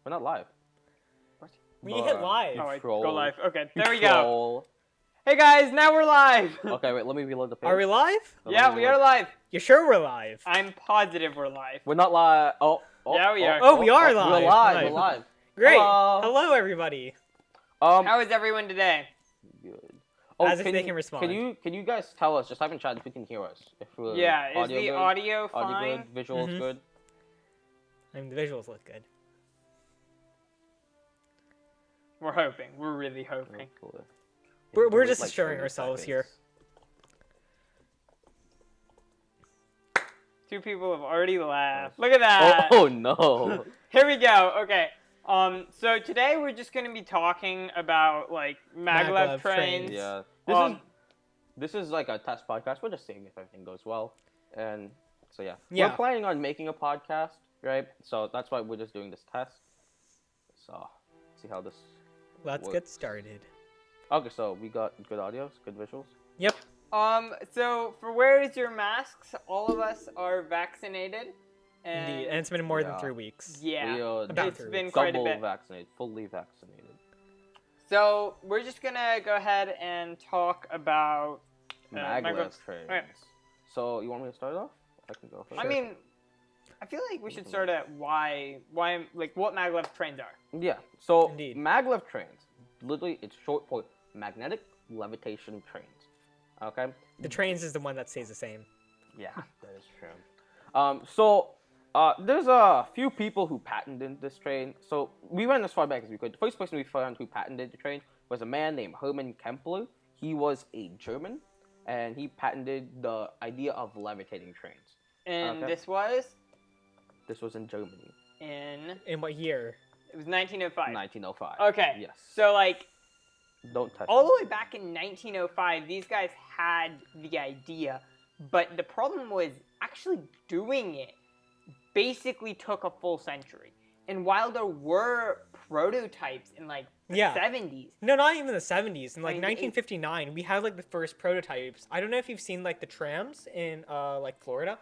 We're not live. What? We hit live. Oh, wait, Troll. go live. Okay, there we go. Troll. Hey guys, now we're live. Okay, wait, let me reload the page. Are we live? So Yeah, let me we are reload- live. You sure we're live? I'm positive we're live. We're not live. Yeah, we are. Oh, we are live. We're live. Nice. We're live. Great. Hello. Hello, everybody. How is everyone today? Good. As if they can respond. Can you guys tell us, just type in chat if you can hear us? If we're Yeah, is audio the good, audio fine? audio good, visuals Mhm. good? I mean, the visuals look good. We're hoping. We're really hoping. Cool. We're just Like assuring 30 ourselves seconds. here. 2 people have already laughed. Look at that. Oh no. Here we go. Okay. So today we're just gonna be talking about like Maglev Maglev trains. trains. Yeah. This is like a test podcast. We're just seeing if everything goes well, and so yeah. Yeah. We're planning on making a podcast, right? So that's why we're just doing this test. So see how this. Let's works. get started. Okay, so we got good audios, good visuals. Yep. So for where is your masks? All of us are vaccinated. Indeed. And it's been more than Yeah. 3 weeks. Yeah. We are About It's 3 been weeks. quite a double bit. vaccinated, fully vaccinated. So we're just gonna go ahead and talk about Maglev Maglevs. trains. Okay. So you want me to start off? I can go first. I mean, I feel like we should start at why like what Maglev trains are. Yeah. So Indeed. Maglev trains, literally, it's short for magnetic levitation trains. Okay. The trains is the one that stays the same. Yeah, that is true. There's a few people who patented this train. So we went as far back as we could. The first person we found who patented the train was a man named Hermann Kempler. He was a German, and he patented the idea of levitating trains. And Okay. This was in Germany, In what year? it was 1905. 1905. Okay. Yes. So like Don't touch all it. the way back in 1905, these guys had the idea, but the problem was actually doing it basically took a full century. And while there were prototypes in like the Yeah. 70s, No, not even the 70s. In like 98. 1959, we had like the first prototypes. I don't know if you've seen like the trams in like Florida.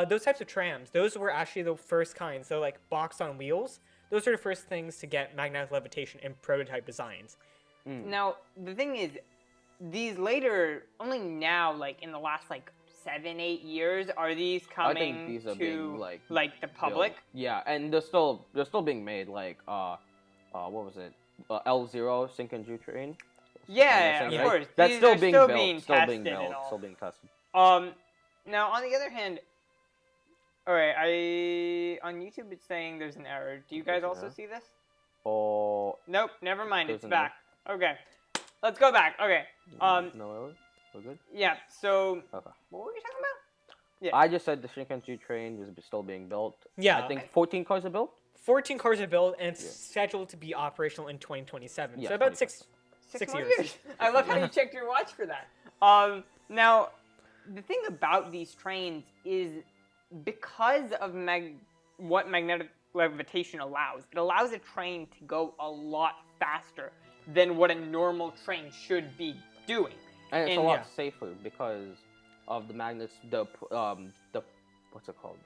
Those types of trams, those were actually the first kind. So like boxed on wheels. Those are the first things to get magnetic levitation in prototype designs. now the thing is, these later, only now, like in the last like 7-8 years, are these I coming think these are to being like the public? built. Yeah, and they're still being made. Like what was it? L0 Sync and Ju train. Yeah, Right? of course. That's These still are being still built. being Still being tested and built. all. Still being tested. Now on the other hand, all right, on YouTube it's saying there's an error. Do you guys There's an also error? see this? Oh. Nope, never mind. There's It's an back. Okay, let's go back. Okay. No error. We're good. Yeah. So Okay. what were we talking about? Yeah. I just said the Shinkansen train is still being built. Yeah. I think 14 cars are built. 14 cars are built and it's Yeah. scheduled to be operational in 2027. Yeah, So about 2027. 6 more years. I love how you checked your watch for that. Now, the thing about these trains is because of what magnetic levitation allows, it allows a train to go a lot faster than what a normal train should be doing. And it's a And lot yeah. safer because of the magnets. The what's it called?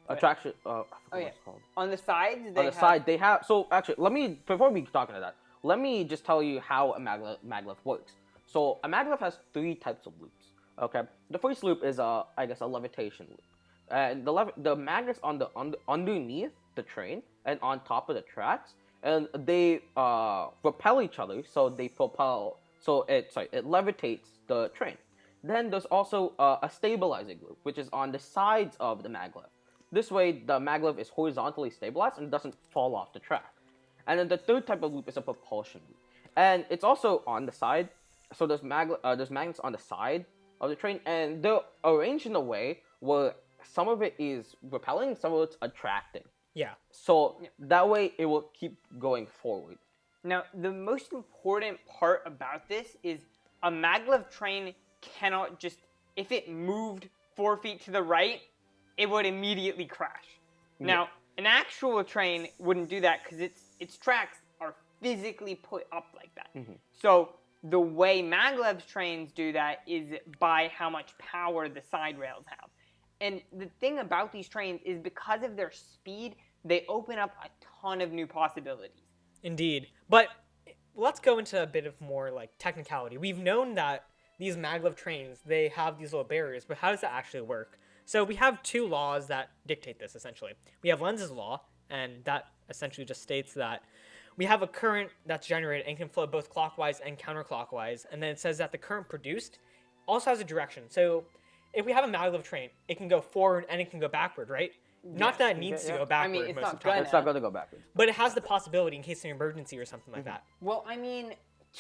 What? Attraction. I forgot Oh, what yeah. it's called. On the sides, they On the have, side, they have. So actually, before we talk about that, let me just tell you how a maglev works. So a maglev has 3 types of loops. Okay, the first loop is I guess a levitation loop, and the magnets underneath the train and on top of the tracks, and they repel each other, so they propel. So it levitates the train. Then there's also a stabilizing loop, which is on the sides of the maglev. This way, the maglev is horizontally stabilized and doesn't fall off the track. And then the third type of loop is a propulsion loop, and it's also on the side. So there's magnets on the side of the train, and they're arranged in a way where some of it is repelling, some of it's attracting. Yeah. So that way, it will keep going forward. Now, the most important part about this is a maglev train cannot just, if it moved 4 feet to the right, it would immediately crash. Yeah. Now, an actual train wouldn't do that because its tracks are physically put up like that. So the way Maglev's trains do that is by how much power the side rails have. And the thing about these trains is because of their speed, they open up a ton of new possibilities. Indeed. But let's go into a bit of more like technicality. We've known that these maglev trains, they have these little barriers, but how does that actually work? So we have two laws that dictate this, essentially. We have Lenz's law, and that essentially just states that we have a current that's generated and can flow both clockwise and counterclockwise, and then it says that the current produced also has a direction. So if we have a maglev train, it can go forward and it can go backward, right? Not that it needs to go backward it's most not of the time, It's not going to go backwards. but it has the possibility in case of an emergency or something like that. Well, I mean,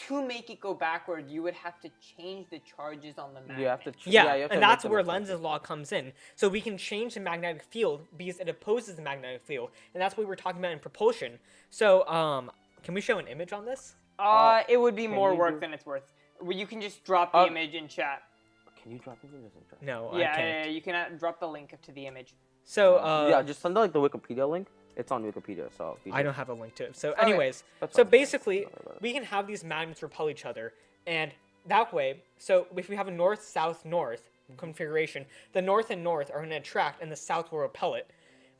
to make it go backward, you would have to change the charges on the magnet. You have to. Yeah, you have to and make that's them where effective. Lenz's law comes in. So we can change the magnetic field because it opposes the magnetic field, and that's what we were talking about in propulsion. So, can we show an image on this? It would be more you work do- than it's worth. Well, you can just drop the image in chat. Can you drop it? No, I Yeah, can't. you can drop the link to the image. So, yeah, just send like the Wikipedia link. It's on Wikipedia, so. if you I just- don't have a link to it. So, Okay. anyways, That's so fine. basically, Don't worry about it. we can have these magnets repel each other, and that way, so if we have a north-south-north configuration, the north and north are going to attract, and the south will repel it.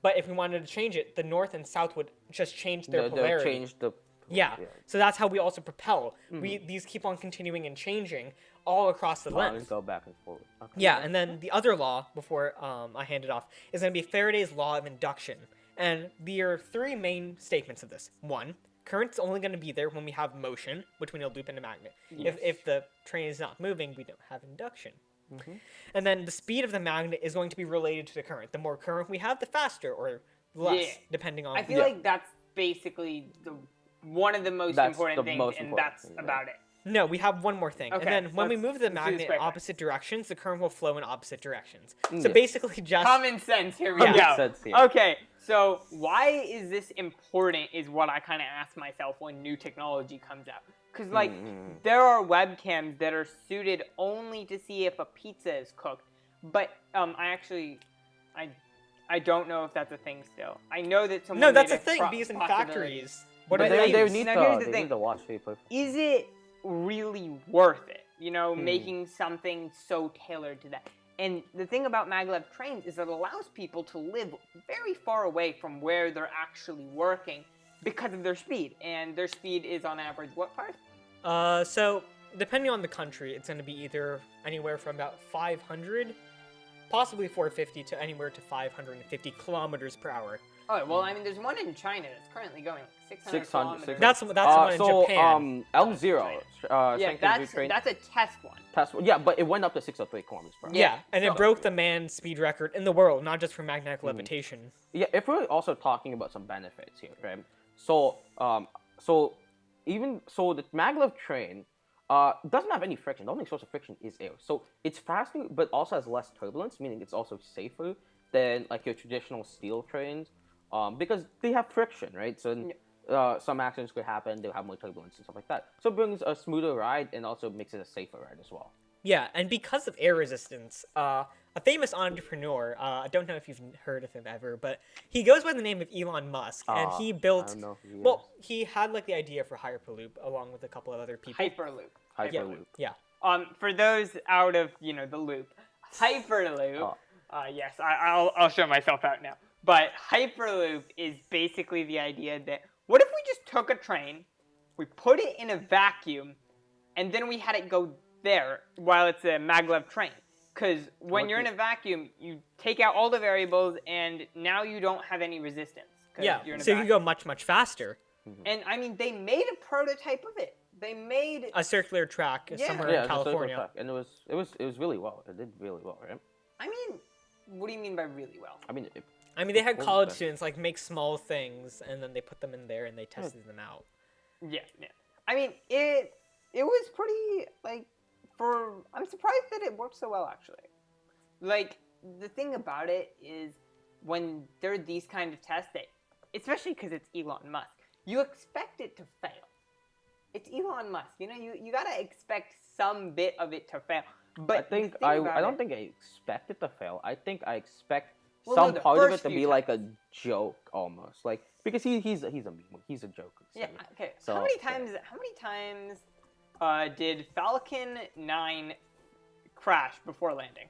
But if we wanted to change it, the north and south would just change their They'll polarity. change the. Yeah. So that's how we also propel. These keep on continuing and changing all across the Lines length. go back and forward. Okay. Yeah, and then the other law, before I hand it off, is going to be Faraday's law of induction. And there are three main statements of this. One, current's only going to be there when we have motion, which we know loop in a magnet. If the train is not moving, we don't have induction. And then the speed of the magnet is going to be related to the current. The more current we have, the faster or less, Yeah. depending on... I feel like that's basically one of the most That's important the things, most and important that's thing, yeah. about it. No, we have one more thing. Okay, And then when we let's- move the let's do this magnet in quick. opposite directions, the current will flow in opposite directions. So Yeah. basically just... Common sense, here we Yeah. go. Common sense here. Okay, so why is this important is what I kind of ask myself when new technology comes out. Because, like, there are webcams that are suited only to see if a pizza is cooked. But I don't know if that's a thing still. I know that someone No, that's made a thing, because in possibility. factories... What But do they use? need Now, to. here's the They thing. need to watch people. Is it really worth it? You know, making something so tailored to that. And the thing about maglev trains is it allows people to live very far away from where they're actually working because of their speed. And their speed is on average what, Parth? So, depending on the country, it's going to be either anywhere from about 500, possibly 450, to anywhere to 550 kilometers per hour. Oh, well, I mean, there's one in China that's currently going like 600 600, kilometers. That's the one in so, Japan. L0. Yeah, that's a test one. Yeah, but it went up to 603 kilometers per hour. Yeah, and so- it broke the man's speed record in the world, not just for magnetic levitation. Yeah, if we're also talking about some benefits here, right? So, the maglev train doesn't have any friction. The only source of friction is air. So it's faster, but also has less turbulence, meaning it's also safer than like your traditional steel trains, because they have friction, right? So some accidents could happen. They'll have more turbulence and stuff like that. So it brings a smoother ride and also makes it a safer ride as well. Yeah, and because of air resistance, a famous entrepreneur, I don't know if you've heard of him ever, but he goes by the name of Elon Musk, and he built... I don't know who he Well, he had like the idea for Hyperloop along with a couple of other people. Hyperloop. Hyperloop. Yeah. For those out of, the loop, Hyperloop, yes, I'll show myself out now. But Hyperloop is basically the idea that, what if we just took a train, we put it in a vacuum, and then we had it go there while it's a maglev train? Because when you're in a vacuum, you take out all the variables, and now you don't have any resistance. 'cause Yeah, you're in a so you can vacuum. go much, much faster. And, I mean, they made a prototype of it. They made... A circular track Yeah. somewhere Yeah, in it's a circle California. track, and it was really well. It did really well, right? I mean, what do you mean by really well? I mean, They had What was college that? students like make small things and then they put them in there and they tested them out. Yeah. I mean, it was pretty, I'm surprised that it worked so well, actually. Like, the thing about it is, when there are these kind of tests, especially because it's Elon Musk, you expect it to fail. It's Elon Musk, you gotta expect some bit of it to fail. But I think the thing I about don't it- think I expect it to fail. I think I expect Well, no, some the part of it first to few be like a joke almost, like because he's a meme, he's a joke. Yeah. Okay. So, how many times did Falcon 9 crash before landing?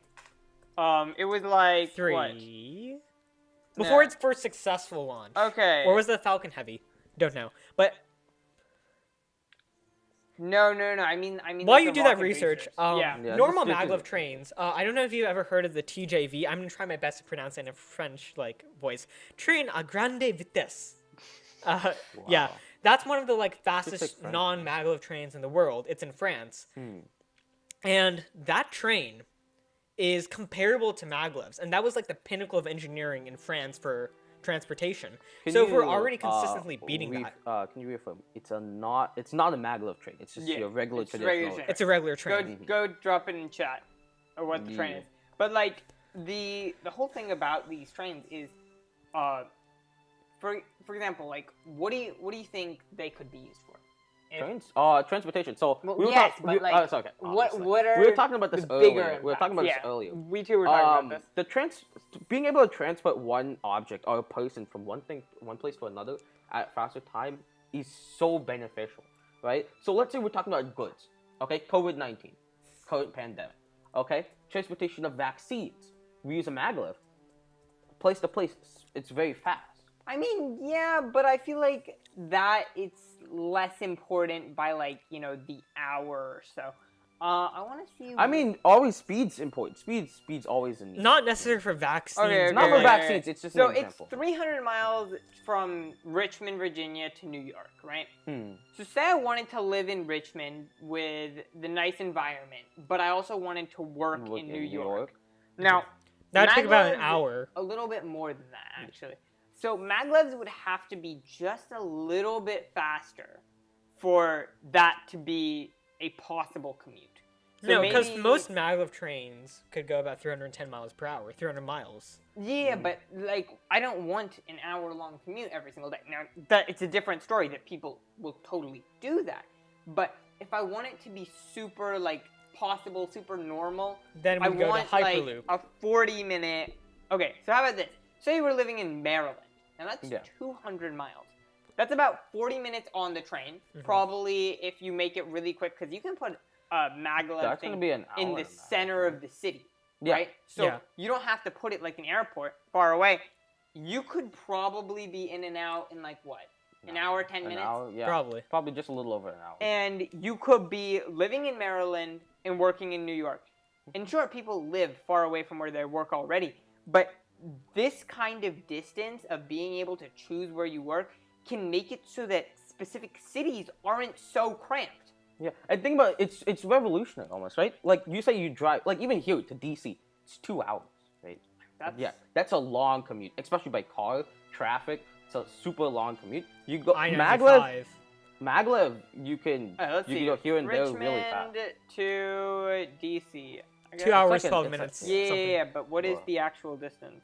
It was like 3. what? Before Yeah. its first successful launch. Okay. Or was the Falcon Heavy? Don't know. But No. I mean. while like you the do that rocket research, boosters. Yeah. Yeah, normal just do maglev it. trains. I don't know if you've ever heard of the TJV. I'm gonna try my best to pronounce it in a French voice. Train à grande vitesse. Yeah, Wow. that's one of the like fastest French. non-maglev trains in the world. It's in France, and that train is comparable to maglevs, and that was the pinnacle of engineering in France for transportation. So if we're already consistently beating that, can you reaffirm? It's not a maglev train. It's just your regular it's traditional. regular train. it's a regular train. Go drop it in chat, or what the train Yeah. is. But the whole thing about these trains is, for example, what do you think they could be used for? If- Trains? Transportation. So Well, we were yes, talking. but okay. what obviously. are we were talking about this the earlier. bigger We were talking about impacts? this earlier. We two were talking about this. Being able to transport one object or a person from one place to another at faster time is so beneficial, right? So let's say we're talking about goods, okay? COVID-19, current pandemic, okay? Transportation of vaccines. We use a maglev. Place to place, it's very fast. I mean, yeah, but I feel like that it's less important by the hour or so. I want to see. I mean, always speed's important. Speed's always in need. Not necessary for vaccines. Okay, Not okay, for okay. vaccines. It's just So an it's example. 300 miles from Richmond, Virginia to New York, right? Hmm. So say I wanted to live in Richmond with the nice environment, but I also wanted to work in New York. Now, That'd take about an Maglevs- hour. A little bit more than that, actually. So Maglevs would have to be just a little bit faster for that to be a possible commute. So No, because maybe- most maglev trains could go about 310 miles per hour, 300 miles. Yeah, but I don't want an hour-long commute every single day. Now, that it's a different story that people will totally do that. But if I want it to be super possible, super normal, Then I we go to want Hyperloop. a 40-minute. Okay, so how about this? Say you were living in Maryland. Now that's Yeah. 200 miles. That's about 40 minutes on the train. Probably if you make it really quick, because you can put a maglev That's thing gonna be an hour in the and a half, center right? of the city, Yeah. right? So Yeah. you don't have to put it like an airport far away. You could probably be in and out in what? An hour, 10 An minutes? hour, yeah. Probably. Just a little over an hour. And you could be living in Maryland and working in New York. And sure, people live far away from where they work already, but this kind of distance of being able to choose where you work can make it so that specific cities aren't so cramped. Yeah, and think about it, it's revolutionary almost, right? Like you say you drive, even here to DC, it's 2 hours, right? That's a long commute, especially by car, traffic. It's a super long commute. You go Maglev, you can Let's see. go here and Richmond there really fast. to DC. I guess. 2 hours, like 12 it's minutes. like- something. Yeah, but what is Wow. the actual distance?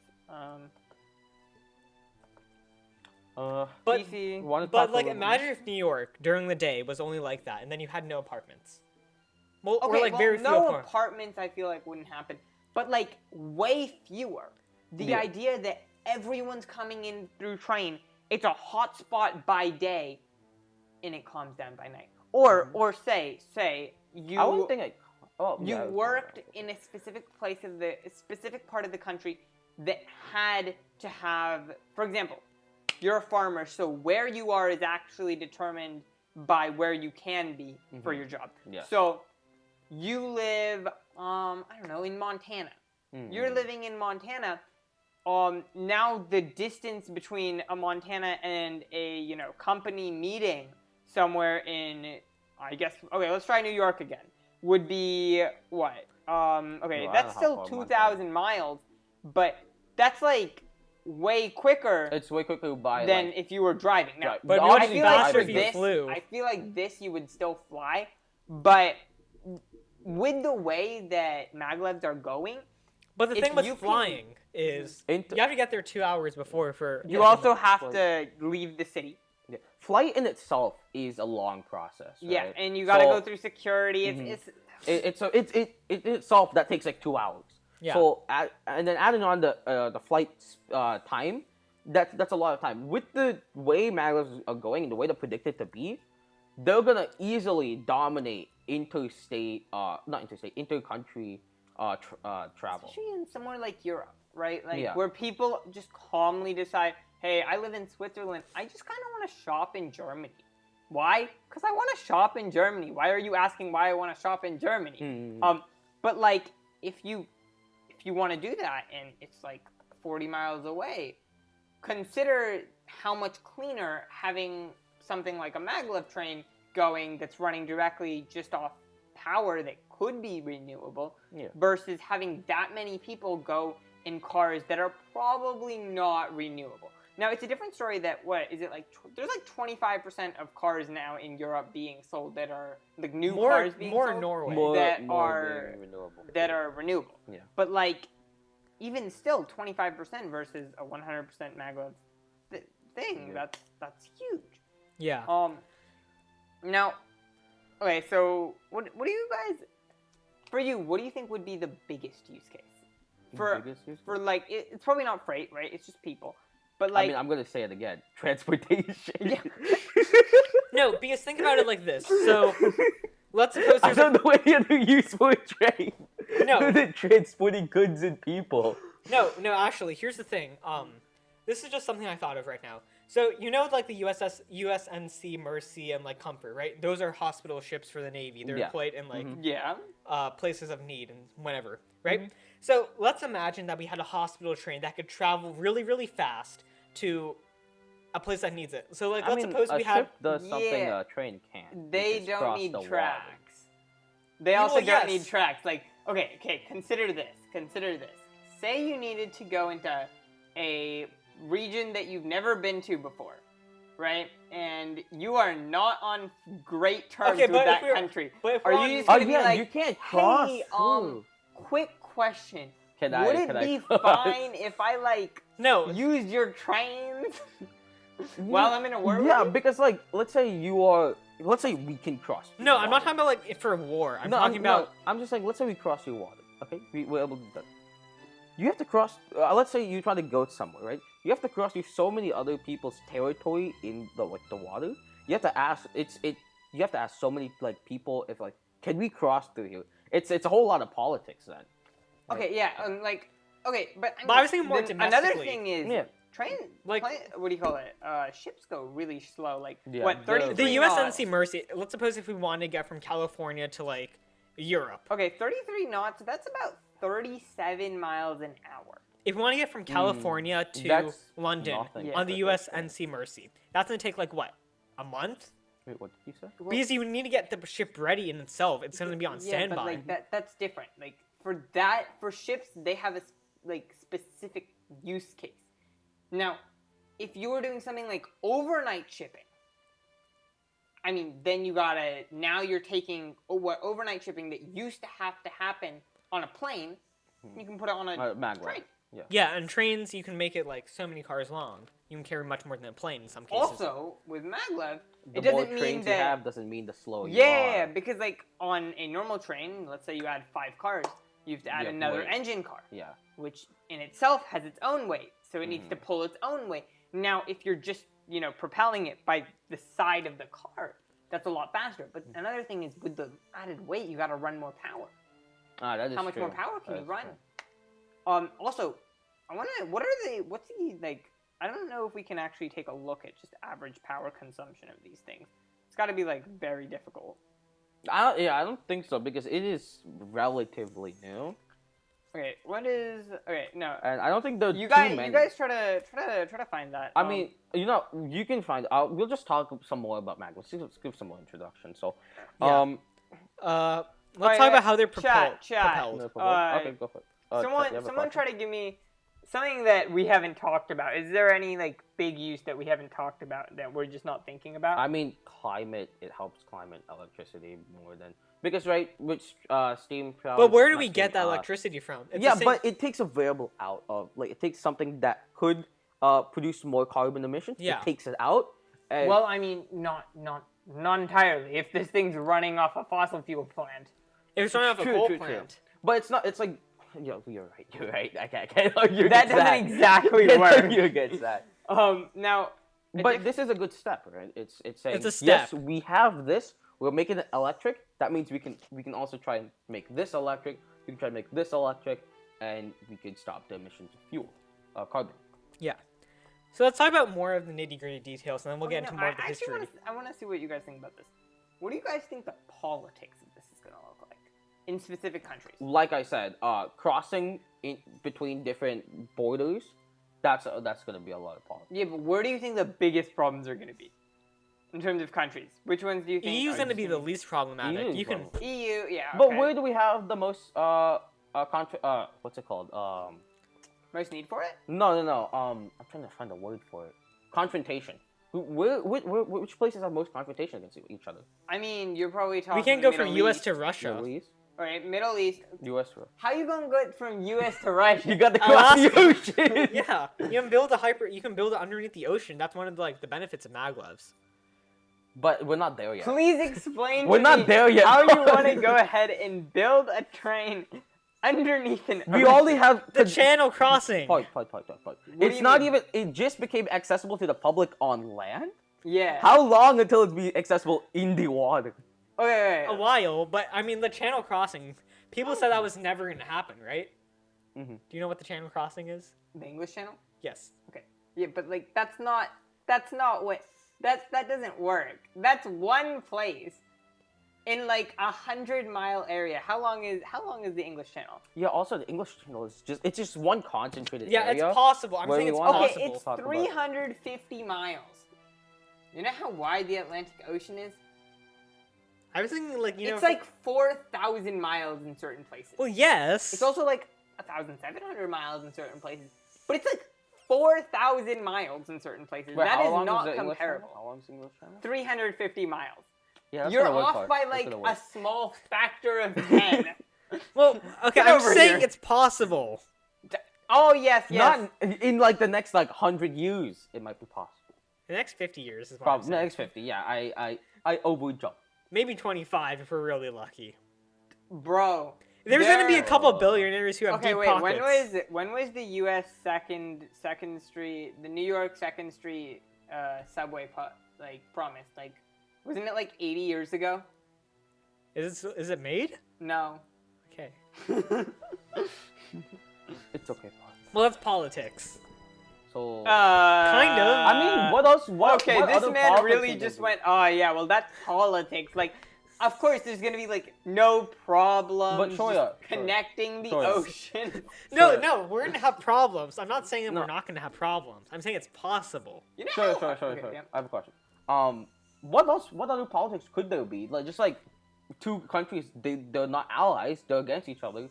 But, DC. Wanna but talk a little bit imagine if New York during the day was only like that, and then you had no apartments. Well, Okay, or very few no apartments. apartments I feel like wouldn't happen, but way fewer. The Yeah. idea that everyone's coming in through train, it's a hot spot by day, and it calms down by night. Or say you I wouldn't think like. Oh, you yeah, I was worked thinking in a specific place of a specific part of the country that had to have, for example, you're a farmer, so where you are is actually determined by where you can be for your job. Yes. So you live, I don't know, in Montana. You're living in Montana. Now the distance between a Montana and a company meeting somewhere in, I guess, okay, let's try New York again. Would be what? Okay, Well, I don't that's know still how far 2,000 miles, but that's way quicker It's way quicker by than if you were driving. Now, Right. But I it would be feel like faster for if you this, flew. I feel like this you would still fly, but with the way that maglevs are going, But the if thing with you can- flying is you have to get there 2 hours before for. you also have to leave the city. Yeah. Flight in itself is a long process. Yeah, right? and you got to So, go through security. It's it itself that takes 2 hours. Yeah. So and then adding on the flight time, that's a lot of time. With the way maglevs are going and the way they're predicted to be, they're gonna easily dominate intercountry travel. especially in somewhere like Europe. right? Like Yeah. where people just calmly decide, hey, I live in Switzerland. I just kind of want to shop in Germany. Why? Because I want to shop in Germany. Why are you asking why I want to shop in Germany? But like if you want to do that and it's like 40 miles away, consider how much cleaner having something like a maglev train going that's running directly just off power that could be renewable versus having that many people go in cars that are probably not renewable. Now, it's a different story that, what, is it like, there's like 25% of cars now in Europe being sold that are, like, new cars being more sold in Norway. that are renewable. Yeah. But, like, even still, 25% versus a 100% maglev thing, that's huge. Yeah. Now, okay, so, what do you guys, for you, what do you think would be the biggest use case? For like, it's probably not freight, right? It's just people. But like, I mean, I'm gonna say it again. Transportation. Yeah. No, because think about it like this. So, let's suppose I there's don't know any other use for a train. No. Other than transporting goods and people. No, actually, here's the thing. This is just something I thought of right now. So, you know, like the USNC Mercy and like Comfort, right? Those are hospital ships for the Navy. They're deployed in like places of need and whenever, right? So let's imagine that we had a hospital train that could travel really, really fast to a place that needs it. So like, let's suppose we have. Ship does something a train can't. They which is don't cross need the water. tracks. They also well, don't yes. need tracks. Like, okay, consider this. Say you needed to go into a region that you've never been to before, right? And you are not on great terms with that country. But if are we're you on- just gonna be yeah, like, you can't cross hey, through. quick question. Can Would I it be cross? fine if I like No. used your trains while I'm in a war? Yeah, with you? because like, let's say we can cross. No, the I'm not water. talking about like for war. I'm talking about. I'm just saying, let's say we cross your water. Okay, we're able to do that. You have to cross. Let's say you try to go somewhere, right? You have to cross through so many other people's territory in the water. You have to ask. You have to ask so many like people if like, can we cross through here? It's a whole lot of politics then. Okay, yeah, okay, but But I was thinking more then domestically. another thing is what do you call it? Ships go really slow. Like Yeah, what, 33 The knots? USNC Mercy. Let's suppose if we wanted to get from California to like Europe. Okay, 33 knots. That's about 37 miles an hour. If we want to get from California to that's London nothing on the compared to USNC Mercy, that's gonna take like what, a month? Wait, what did you say? Because you need to get the ship ready in itself. It's gonna be on Yeah, standby. but like that's different. Like for ships, they have a specific use case. Now, if you were doing something like overnight shipping, I mean, then now you're taking overnight shipping that used to have to happen on a plane, you can put it on a Maglev. train. Yeah, and trains you can make it like so many cars long. You can carry much more than a plane in some cases. Also, with maglev, The it more doesn't mean trains that you have doesn't mean the slower you yeah, are. because like on a normal train, let's say you add 5 cars, you have to add You have to another wait. engine car, Yeah. which in itself has its own weight, so it needs to pull its own weight. Now, if you're just propelling it by the side of the car, that's a lot faster. But another thing is with the added weight, you got to run more power. That is How much true. more power can That you is run? true. Also, I want to. What's the like? I don't know if we can actually take a look at just average power consumption of these things. It's got to be like very difficult. I don't think so because it is relatively new, Okay, what is? Okay, no. and I don't think there are You too guys, many. you guys try to find that. I mean, you can find. We'll just talk some more about Maglevs. Let's give some more introduction. So, Yeah. Let's Alright, talk about how they're chat. propelled. no problem. Okay, go for it. Someone try to give me something that we haven't talked about. Is there any like big use that we haven't talked about that we're just not thinking about? I mean, climate. It helps climate electricity more than because with steam power. But where do we get that electricity from? It's Yeah, the same- but it takes a variable out of it takes something that could produce more carbon emissions. Yeah. It takes it out. And Well, I mean, not entirely. If this thing's running off a fossil fuel plant. if it's running off a True, coal true, plant. But it's not. It's like, you're right. I can't argue That against doesn't exactly Can't work. argue against that. Now, But this is a good step, right? It's saying It's a yes, step. we have this. We're making it electric. That means we can also try and make this electric. We can try to make this electric, and we could stop the emissions of fuel, carbon. Yeah. So let's talk about more of the nitty-gritty details, and then we'll get into more of the history. I want to see what you guys think about this. What do you guys think the politics of this is going to look like in specific countries? Like I said, crossing in between different borders, that's gonna be a lot of politics. Yeah, but where do you think the biggest problems are going to be in terms of countries? Which ones do you think? EU's going to be the least problematic. EU You can. EU, yeah. But okay. where do we have the most what's it called? Most need for it? No. I'm trying to find a word for it. Confrontation. Which places have most confrontation against each other? I mean, you're probably talking. We can't go Middle from U.S. East. to Russia. Middle East. All right, Middle East. U.S. How you gonna go from U.S. to Russia? You got to cross the ocean. Yeah, you can build You can build it underneath the ocean. That's one of the benefits of Maglevs. But we're not there yet. Please explain. We're to not me there yet. How you want to go ahead and build a train underneath an We ocean? only have The channel crossing. Point. do It's you not mean? even. It just became accessible to the public on land. Yeah. How long until it be accessible in the water? Okay. A while, but I mean the channel crossing. People said that was never going to happen, right? Mhm. Do you know what the channel crossing is? The English Channel. Yes. Okay. Yeah, but like that's not what that doesn't work. That's one place in like 100-mile area. How long is the English Channel? Yeah. Also, the English Channel is just one concentrated Yeah, area. it's possible. I'm where saying we it's want- Okay, possible. it's Talk about- 350 miles. You know how wide the Atlantic Ocean is? I was thinking It's like 4,000 miles in certain places. Well, yes. It's also like 1,700 miles in certain places. But it's like 4,000 miles in certain places. Wait, that how is long not the English comparable. Channel? How long is the English Channel? 350 miles. Yeah, that's You're gonna work off for it. by That's like gonna a work. small factor of 10. Well, okay, Get I'm over saying here. it's possible. Oh, yes. Not in like the next 100 years. It might be possible. The next 50 years is what I'm Probably saying. next 50. Yeah, I overjump. Maybe 25 if we're really lucky. Bro. There's going to be a there- couple of billionaires who have Okay, deep wait. pockets. When was the U.S. Second Street, the New York Second Street subway promised? Like, wasn't it like 80 years ago? Is it made? No. Okay. It's okay, Parth. Well, that's politics. So Kind of. I mean, what else? Okay, what this other man politics really can there just be? went, oh yeah, well that's politics. Like, of course there's gonna be like no problem But Shorya, connecting the Shorya. ocean. No, Sure. no, we're going to have problems. I'm not saying that No. we're not going to have problems. I'm saying it's possible. You know Sure. how- okay, yeah. I have a question. What else? What other politics could there be? Like just like two countries, they're not allies. They're against each other.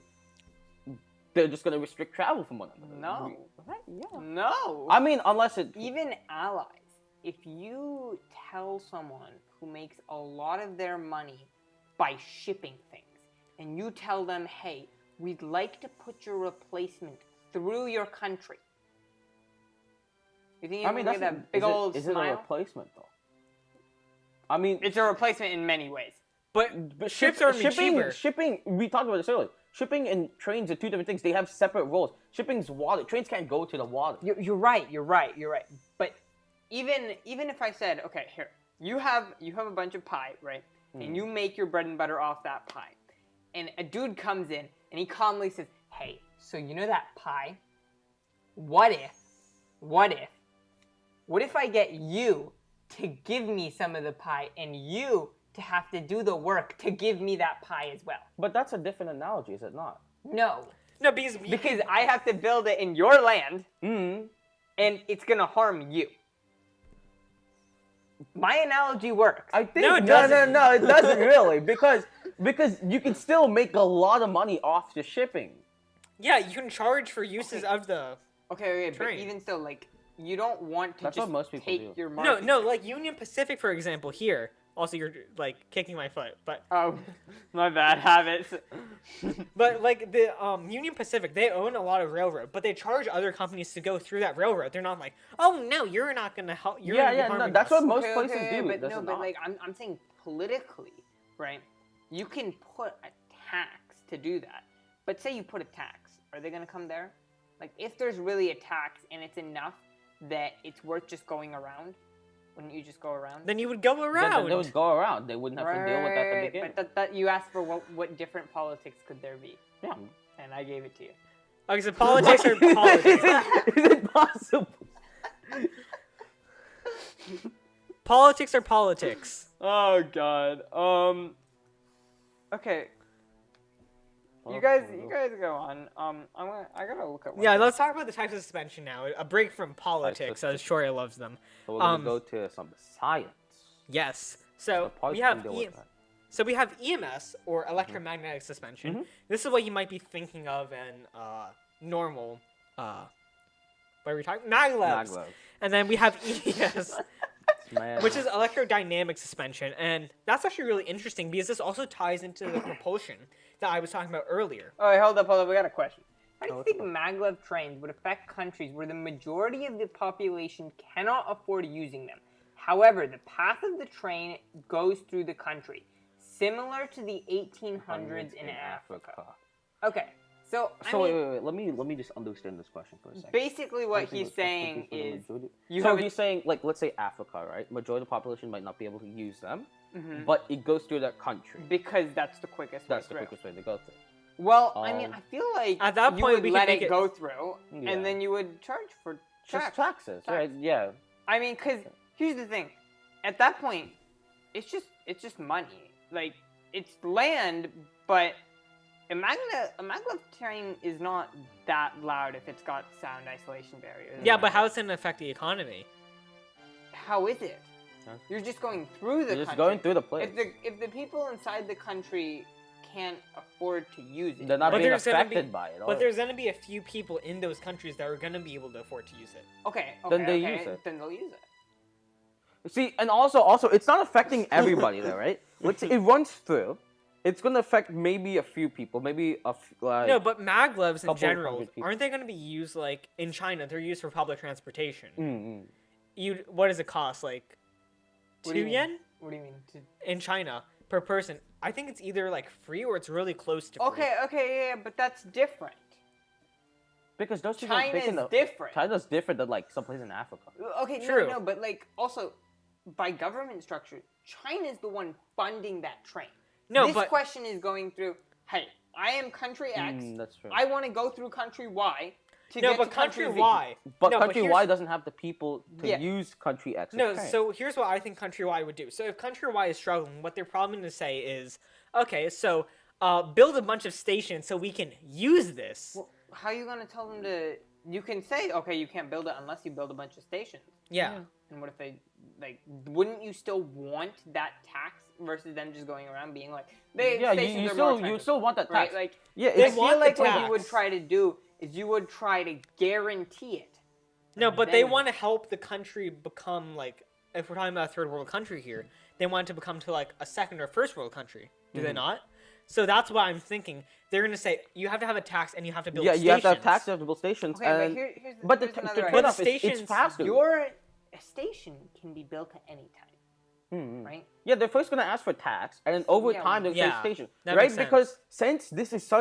They're just gonna restrict travel from one another. No. Right? Yeah. No. I mean, unless it. Even allies. If you tell someone who makes a lot of their money by shipping things, and you tell them, hey, we'd like to put your replacement through your country. You think you're I mean, gonna that's get that big old is it a smile? replacement though? I mean, It's a replacement in many ways. But ships are cheaper. Shipping. We talked about this earlier. Shipping and trains are two different things. They have separate roles. Shipping's water. Trains can't go to the water. You're right. But even if I said, okay, here, you have a bunch of pie, right? And you make your bread and butter off that pie. And a dude comes in and he calmly says, hey, so you know that pie? What if I get you to give me some of the pie and you to have to do the work to give me that pie as well? But that's a different analogy, is it not? No. No, because I have to build it in your land Mm. and it's gonna harm you. My analogy works. I think No, it doesn't. no, it doesn't really because you can still make a lot of money off the shipping. yeah, you can charge for uses of the. Okay, but Train. even still, like, you don't want to That's just what most people take do. your No, market. no, like Union Pacific, for example, here. Also, you're like kicking my foot, but Oh, my bad habits. like the Union Pacific, they own a lot of railroad, but they charge other companies to go through that railroad. They're not like, oh no, you're not gonna help. You're gonna be No, harming that's us. what most places do. But does no, it but not? like, I'm saying politically, right? You can put a tax to do that. But say you put a tax, are they gonna come there? Like, if there's really a tax and it's enough that it's worth just going around, wouldn't you just go around? Then you would go Then around. they would go around. They wouldn't have to deal with that at the beginning. But that you asked for what different politics could there be, Yeah. and I gave it to you. Okay, so politics are politics. Is it possible? Politics are politics. Oh God. Okay. You guys go on. I gotta look at. Yeah, let's talk about the types of suspension now. A break from politics, as Shorya loves them. So we're gonna go to some science. Yes. So Parts we can have deal with that. So we have EMS, or electromagnetic suspension. This is what you might be thinking of in normal. What are we talking? Maglevs. Maglev. And then we have ES, Man. which is electrodynamic suspension, and that's actually really interesting because this also ties into the propulsion that I was talking about earlier. Oh, wait, hold up. We got a question. How do you what's think maglev trains would affect countries where the majority of the population cannot afford using them? However, the path of the train goes through the country, similar to the 1800s in Africa. Okay, so wait. Let me just understand this question for a second. basically what he's saying is he's saying, like, let's say Africa, right? Majority of the population might not be able to use them, but it goes through that country. because that's the quickest way That's the through. quickest way to go through. Well, I mean, I feel like At that you point, would we could let make it it- go through, Yeah. and then you would charge for Just tax. taxes, right? Yeah. I mean, because here's the thing. At that point, it's just money. Like, it's land, but a maglev train is not that loud if it's got sound isolation barriers. Yeah, but how does it affect the economy? How is it? You're just going through the You're just country. going through the place. If the people inside the country can't afford to use it, They're not But being there's gonna affected be- by it. But there's gonna be a few people in those countries that are gonna be able to afford to use it. okay, Then they use it. Then they'll use it. See, and also, it's not affecting everybody there, right? Let's say it runs through. It's gonna affect maybe a few people, maybe like. No, but maglevs in couple general, hundred people. aren't they gonna be used like in China? They're used for public transportation. Mm-mm. What does it cost? Like What do you 2 mean? yen What do you mean? in China per person. I think it's either like free or it's really close to free. Okay, yeah, but that's different. Because those people are China's taking the different. China's different than like someplace in Africa. Okay, True. no, but like also by government structure, China's the one funding that train. No, this but question is going through. Hey, I am country X. That's true. I want to go through country Y to no, get but to country country Z. Y. But no, country here's- Y doesn't have the people to Yeah. use country X. No, so here's what I think country Y would do. So if country Y is struggling, what they're probably going to say is, okay, so build a bunch of stations so we can use this. Well, how are you gonna tell them to? You can say, okay, you can't build it unless you build a bunch of stations. Yeah. And what if they like? Wouldn't you still want that tax versus them just going around being like, they yeah, stations you are more still expensive, want that right? tax. Like, Yeah, They I it's, feel want the like what you would tax. try to do is you would try to guarantee it. No, but they Then- want to help the country become like, if we're talking about a third world country here, they want it to become to like a second or first world country. Do they not? So that's what I'm thinking. They're going to say, you have to have a tax and you have to build yeah, stations. you have to have tax, you have to build stations. Okay, and, but here's but the here's another trade-off But the is it's stations- faster. a station can be built at any time, Mm-hmm. right? Yeah, they're first gonna ask for tax, and then over Yeah, time they'll yeah, say station, that right? makes sense. Because since this is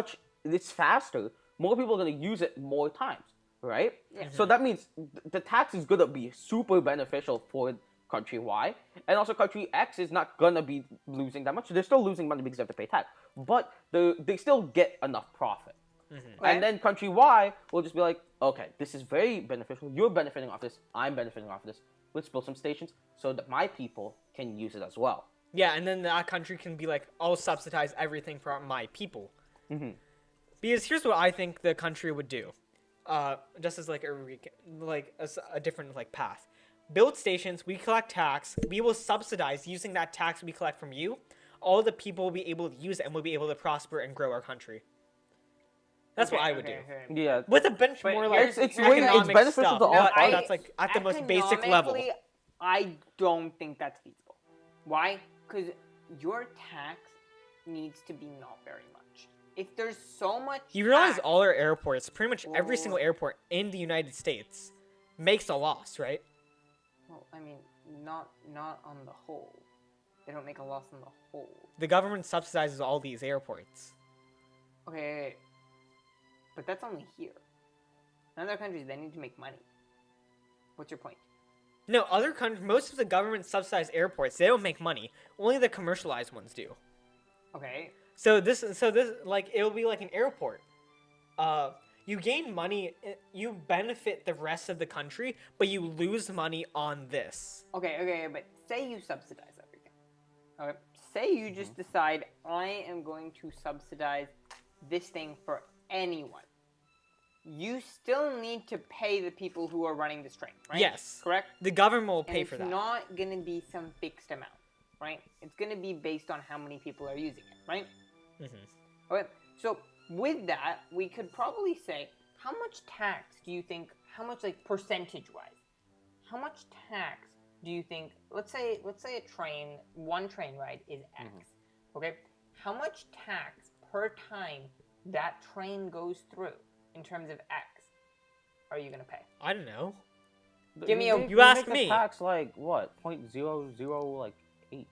it's faster, more people are gonna use it more times, right? Yeah. So that means the tax is gonna be super beneficial for country Y, and also country X is not gonna be losing that much. They're still losing money because they have to pay tax, but they still get enough profit. Right. And then country Y will just be like, okay, this is very beneficial. You're benefiting off this. I'm benefiting off this. Let's build some stations so that my people can use it as well. Yeah, and then that country can be like, I'll subsidize everything for my people. Because here's what I think the country would do, just as like a different like path. Build stations, we collect tax, we will subsidize using that tax we collect from you. All the people will be able to use it and will be able to prosper and grow our country. That's what I would do. Yeah. With a bunch But more like it's economic beneficial stuff. to all That- parties. that's like at the most basic level. Economically, I don't think that's feasible. Why? Because your tax needs to be not very much. If there's so much, You realize tax- all our airports, pretty much every Ooh. single airport in the United States, makes a loss, right? Well, I mean, not on the whole. They don't make a loss on the whole. The government subsidizes all these airports. Okay, but that's only here. In other countries, they need to make money. What's your point? No, other countries, most of the government subsidized airports, they don't make money. Only the commercialized ones do. Okay, So this, like, it'll be like an airport. You gain money, you benefit the rest of the country, but you lose money on this. Okay, but say you subsidize everything. Okay, say you just decide, I am going to subsidize this thing for anyone. You still need to pay the people who are running this train, right? Yes. Correct? The government will And pay for that. it's not going to be some fixed amount, right? It's going to be based on how many people are using it, right? Mm-hmm. Okay, so with that, we could probably say, how much tax do you think, how much like percentage-wise, how much tax do you think, let's say one train ride is X, okay? How much tax per time that train goes through in terms of X are you going to pay? I don't know. Give me a- You ask make me. a tax like what? 0.00 like 8.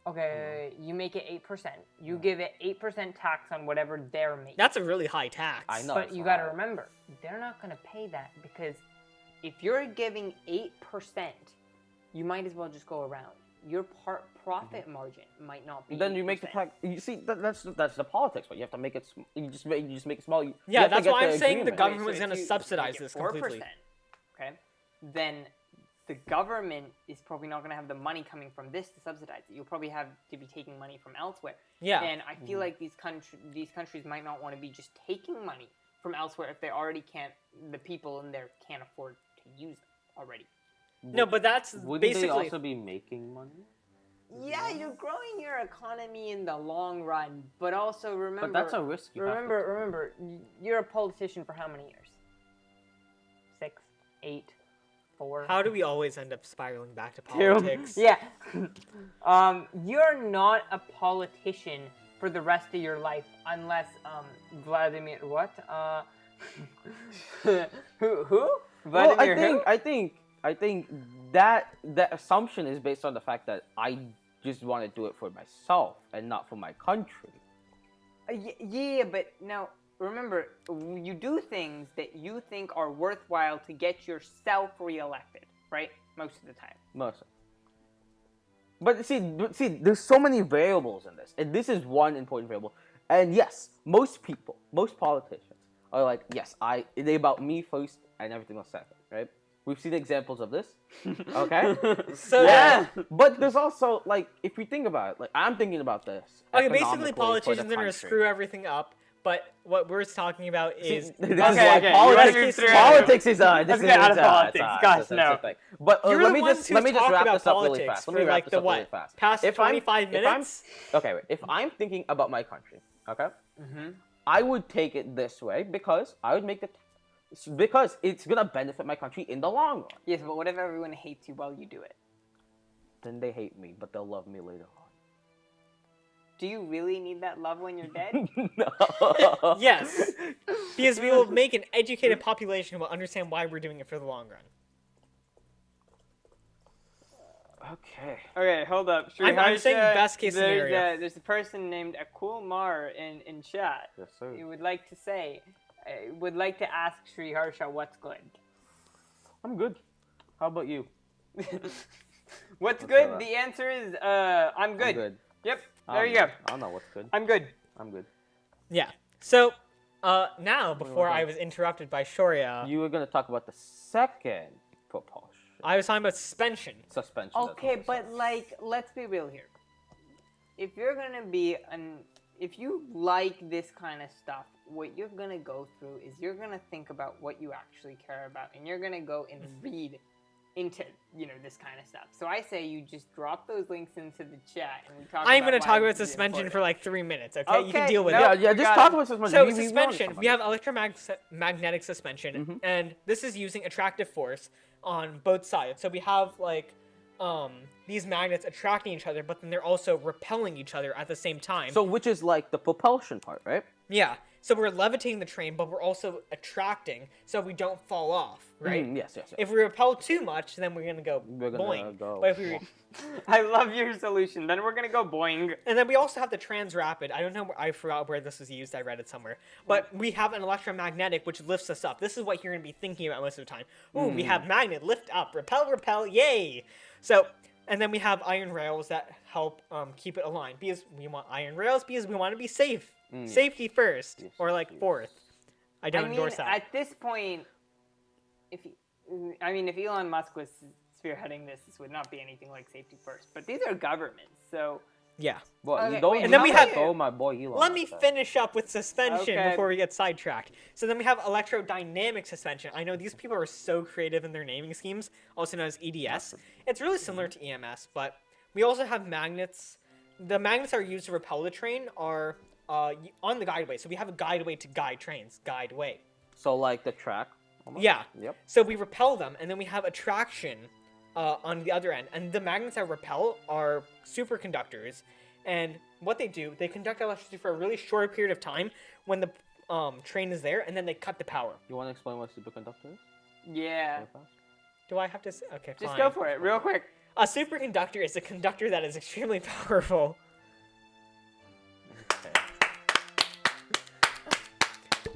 Okay, you make it 8%. You give it 8% tax on whatever they're making. That's a really high tax. I know. But it's you not. got to remember, they're not going to pay that because if you're giving 8%, you might as well just go around. Your profit margin might not be. Then you make the 8%. tax. You see, that's the politics, but you have to make it. You just make it small. You Yeah, have to that's get why the I'm saying the agreement. government Okay, is so going if to you subsidize make it this completely. 4%, okay, then the government is probably not going to have the money coming from this to subsidize it. You'll probably have to be taking money from elsewhere. Yeah. And I feel like these countries might not want to be just taking money from elsewhere if they already can't. The people in there can't afford to use it already. No, but that's Wouldn't basically. they also be making money? Yeah, you're growing your economy in the long run, but also remember. But that's a risk you have to take. Remember, you're a politician for how many years? 6, 8, 4. How do we always end up spiraling back to 2. politics? Yeah. You're not a politician for the rest of your life unless Vladimir what? Who? Well, Vladimir who? I think that assumption is based on the fact that I just want to do it for myself and not for my country. Yeah, but now remember, you do things that you think are worthwhile to get yourself reelected, right? Most of the time. Most. But see, there's so many variables in this, and this is one important variable. And yes, most people, most politicians are like, yes, they about me first and everything else second, right? We've seen examples of this, okay? So Yeah. But there's also, like, if we think about it, like, I'm thinking about this. Okay, economically basically for the politicians are going to country. screw everything up, but what we're talking about See, is... this Okay, is why okay, politics, you guys are politics is Let's get out of politics, guys, no. But You're let the me ones just who let me just talk wrap about this up really politics fast. Let for, me wrap like, this the up really what? fast. Past 25 minutes? Okay, wait. If I'm thinking about my country, okay, Mm-hmm. I would take it this way because I would make because it's gonna benefit my country in the long run. Yes, but what if everyone hates you while you do it? Then they hate me, but they'll love me later on. Do you really need that love when you're dead? No. Yes. Because we will make an educated population who will understand why we're doing it for the long run. Okay. Okay, hold up. I'm saying Sriharsha, best case scenario. There's a person named Akul Mar in chat. Yes, sir. He would like to say, would like to ask Sriharsha what's good. I'm good. How about you? What's Okay, good? well. The answer is I'm good. I'm good. Yep. I There don't you know. go. I don't know what's good. I'm good. I'm good. Yeah. So, now, before okay. I was interrupted by Shorya, You were gonna talk about the second propulsion. I was talking about suspension. Suspension. that's Okay, what but like, let's be real here. If you're gonna be if you like this kind of stuff, what you're gonna go through is you're gonna think about what you actually care about, and you're gonna go and read into this kind of stuff. So I say you just drop those links into the chat, and we talk. I'm going to talk about suspension for like 3 minutes, okay? You can Okay, deal with no. it. Yeah, we just got talk it. about suspension. So We know suspension, we somebody. have electromagnetic suspension, and this is using attractive force on both sides. So we have like these magnets attracting each other, but then they're also repelling each other at the same time. So which is like the propulsion part, right? Yeah. So we're levitating the train, but we're also attracting, so we don't fall off, right? Yes. If we repel too much, then we're gonna go We're gonna boing. go But if we I love your solution. Then we're gonna go boing. And then we also have the trans-rapid. I don't know, I forgot where this was used. I read it somewhere. But we have an electromagnetic, which lifts us up. This is what you're going to be thinking about most of the time. Ooh, we have magnet, lift up, repel, yay! So, and then we have iron rails that help keep it aligned. Because we want iron rails because we want to be safe. Safety first, Yes, or like yes. fourth. I don't endorse that. At this point, if Elon Musk was spearheading this would not be anything like safety first. But these are governments, so Yeah. Well, Okay, you don't. wait, and then we have have- throw my boy Elon. Let me like that. finish up with suspension Okay. before we get sidetracked. So then we have electrodynamic suspension. I know these people are so creative in their naming schemes, also known as EDS. It's really similar to EMS, but we also have magnets. The magnets that are used to repel the train are on the guideway. So we have a guideway to guide trains, guideway. So like the track. Almost? Yeah. Yep. So we repel them, and then we have attraction on the other end. And the magnets that repel are superconductors. And what they do, they conduct electricity for a really short period of time when the train is there, and then they cut the power. You want to explain what superconductor is? yeah. Really fast? Do I have to say? Okay, Just fine. go for it, real quick. A superconductor is a conductor that is extremely powerful. Okay.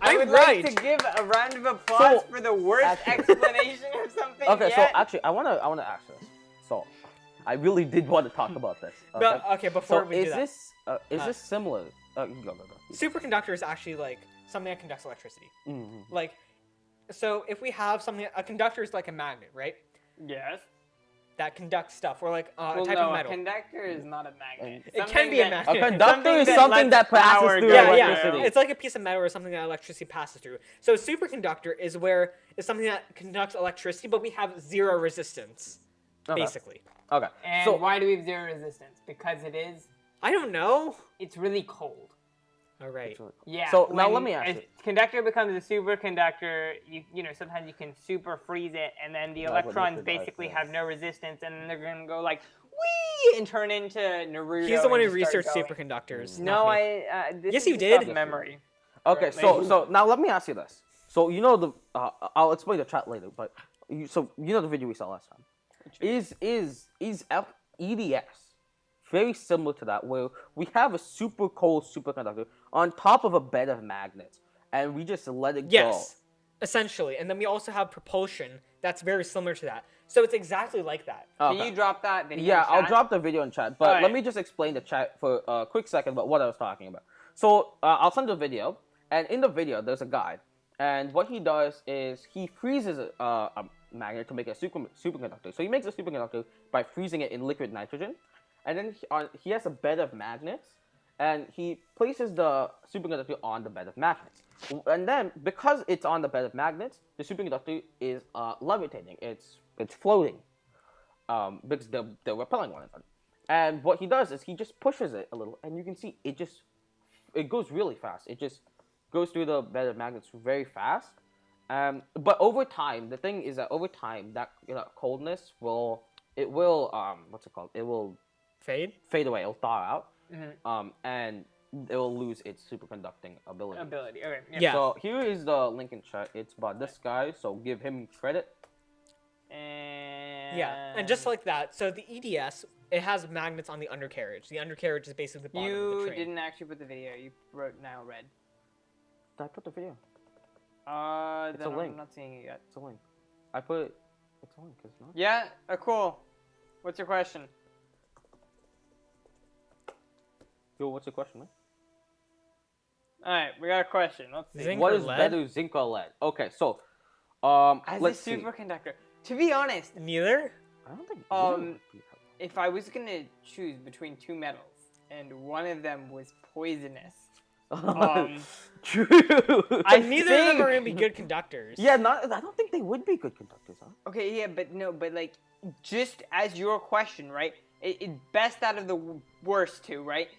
I would right. like to give a round of applause So, for the worst actually- explanation of something Okay, so yet. actually, I wanna ask this. So, I really did want to talk about this. Okay. But okay, before So we do that, is this similar? Go. superconductor is actually like something that conducts electricity. Mm-hmm. Like, so if we have something, a conductor is like a magnet, right? Yes. That conducts stuff, or like a Well, type no, of a metal. conductor is not a magnet. It can Something be a that- magnet. A conductor is something lets that passes power through go. Yeah, electricity. yeah. It's like a piece of metal or something that electricity passes through. So a superconductor is something that conducts electricity, but we have zero resistance, Okay. basically. Okay. And So why do we have zero resistance? Because I don't know. it's really cold. All right. Yeah. So, now let when me ask a you. conductor becomes a superconductor, you know, sometimes you can super freeze it, and then the Like what electrons liquid light basically does. have no resistance, and then they're gonna go like wee and turn into Naruto. He's the one who and just start researched going. superconductors. No, not me. this Yes, is you just did. off memory. Okay, Right, so like- now let me ask you this. So you know I'll explain the chat later, but you know the video we saw last time. Is EDS very similar to that, where we have a super cold superconductor on top of a bed of magnets, and we just let it Yes, essentially. And then we also have propulsion that's very similar to that. So it's exactly like that. go? Can you drop that video? Yeah, in I'll chat? drop the video in chat, but Alright. let me just explain the chat for a quick second about what I was talking about. So I'll send the video, and in the video there's a guy, and what he does is he freezes a magnet to make a superconductor. So he makes a superconductor by freezing it in liquid nitrogen, and then he has a bed of magnets, and he places the superconductor on the bed of magnets. And then, because it's on the bed of magnets, the superconductor is levitating. It's floating, because they're repelling one another. And what he does is he just pushes it a little, and you can see it goes really fast. It just goes through the bed of magnets very fast. But over time, the thing is that over time, that coldness will what's it called? It will Fade? fade away. It'll thaw out, Mhm. and it will lose its superconducting ability. Okay. Yeah. So here is the link in chat. It's about this guy, so give him credit. And Yeah. And just like that, so the EDS, it has magnets on the undercarriage. The undercarriage is basically the bottom of the you train. didn't actually put the video. You wrote now red. Did I put the video? Then a link. I'm not seeing it yet. It's a link. I put it. It's a link, isn't it? Yeah. Cool. What's your question? Yo, what's the question, man? All right, we got a question. Let's see. Zinc What or is lead? better, zinc or lead? Okay, so As let's a see. superconductor, to be honest, Neither? I don't think. if I was gonna choose between two metals and one of them was poisonous, True. And neither of them are think- going to be good conductors. Yeah, I don't think they would be good conductors, huh? okay, yeah, but like, just as your question, right? It best out of the worst two, right?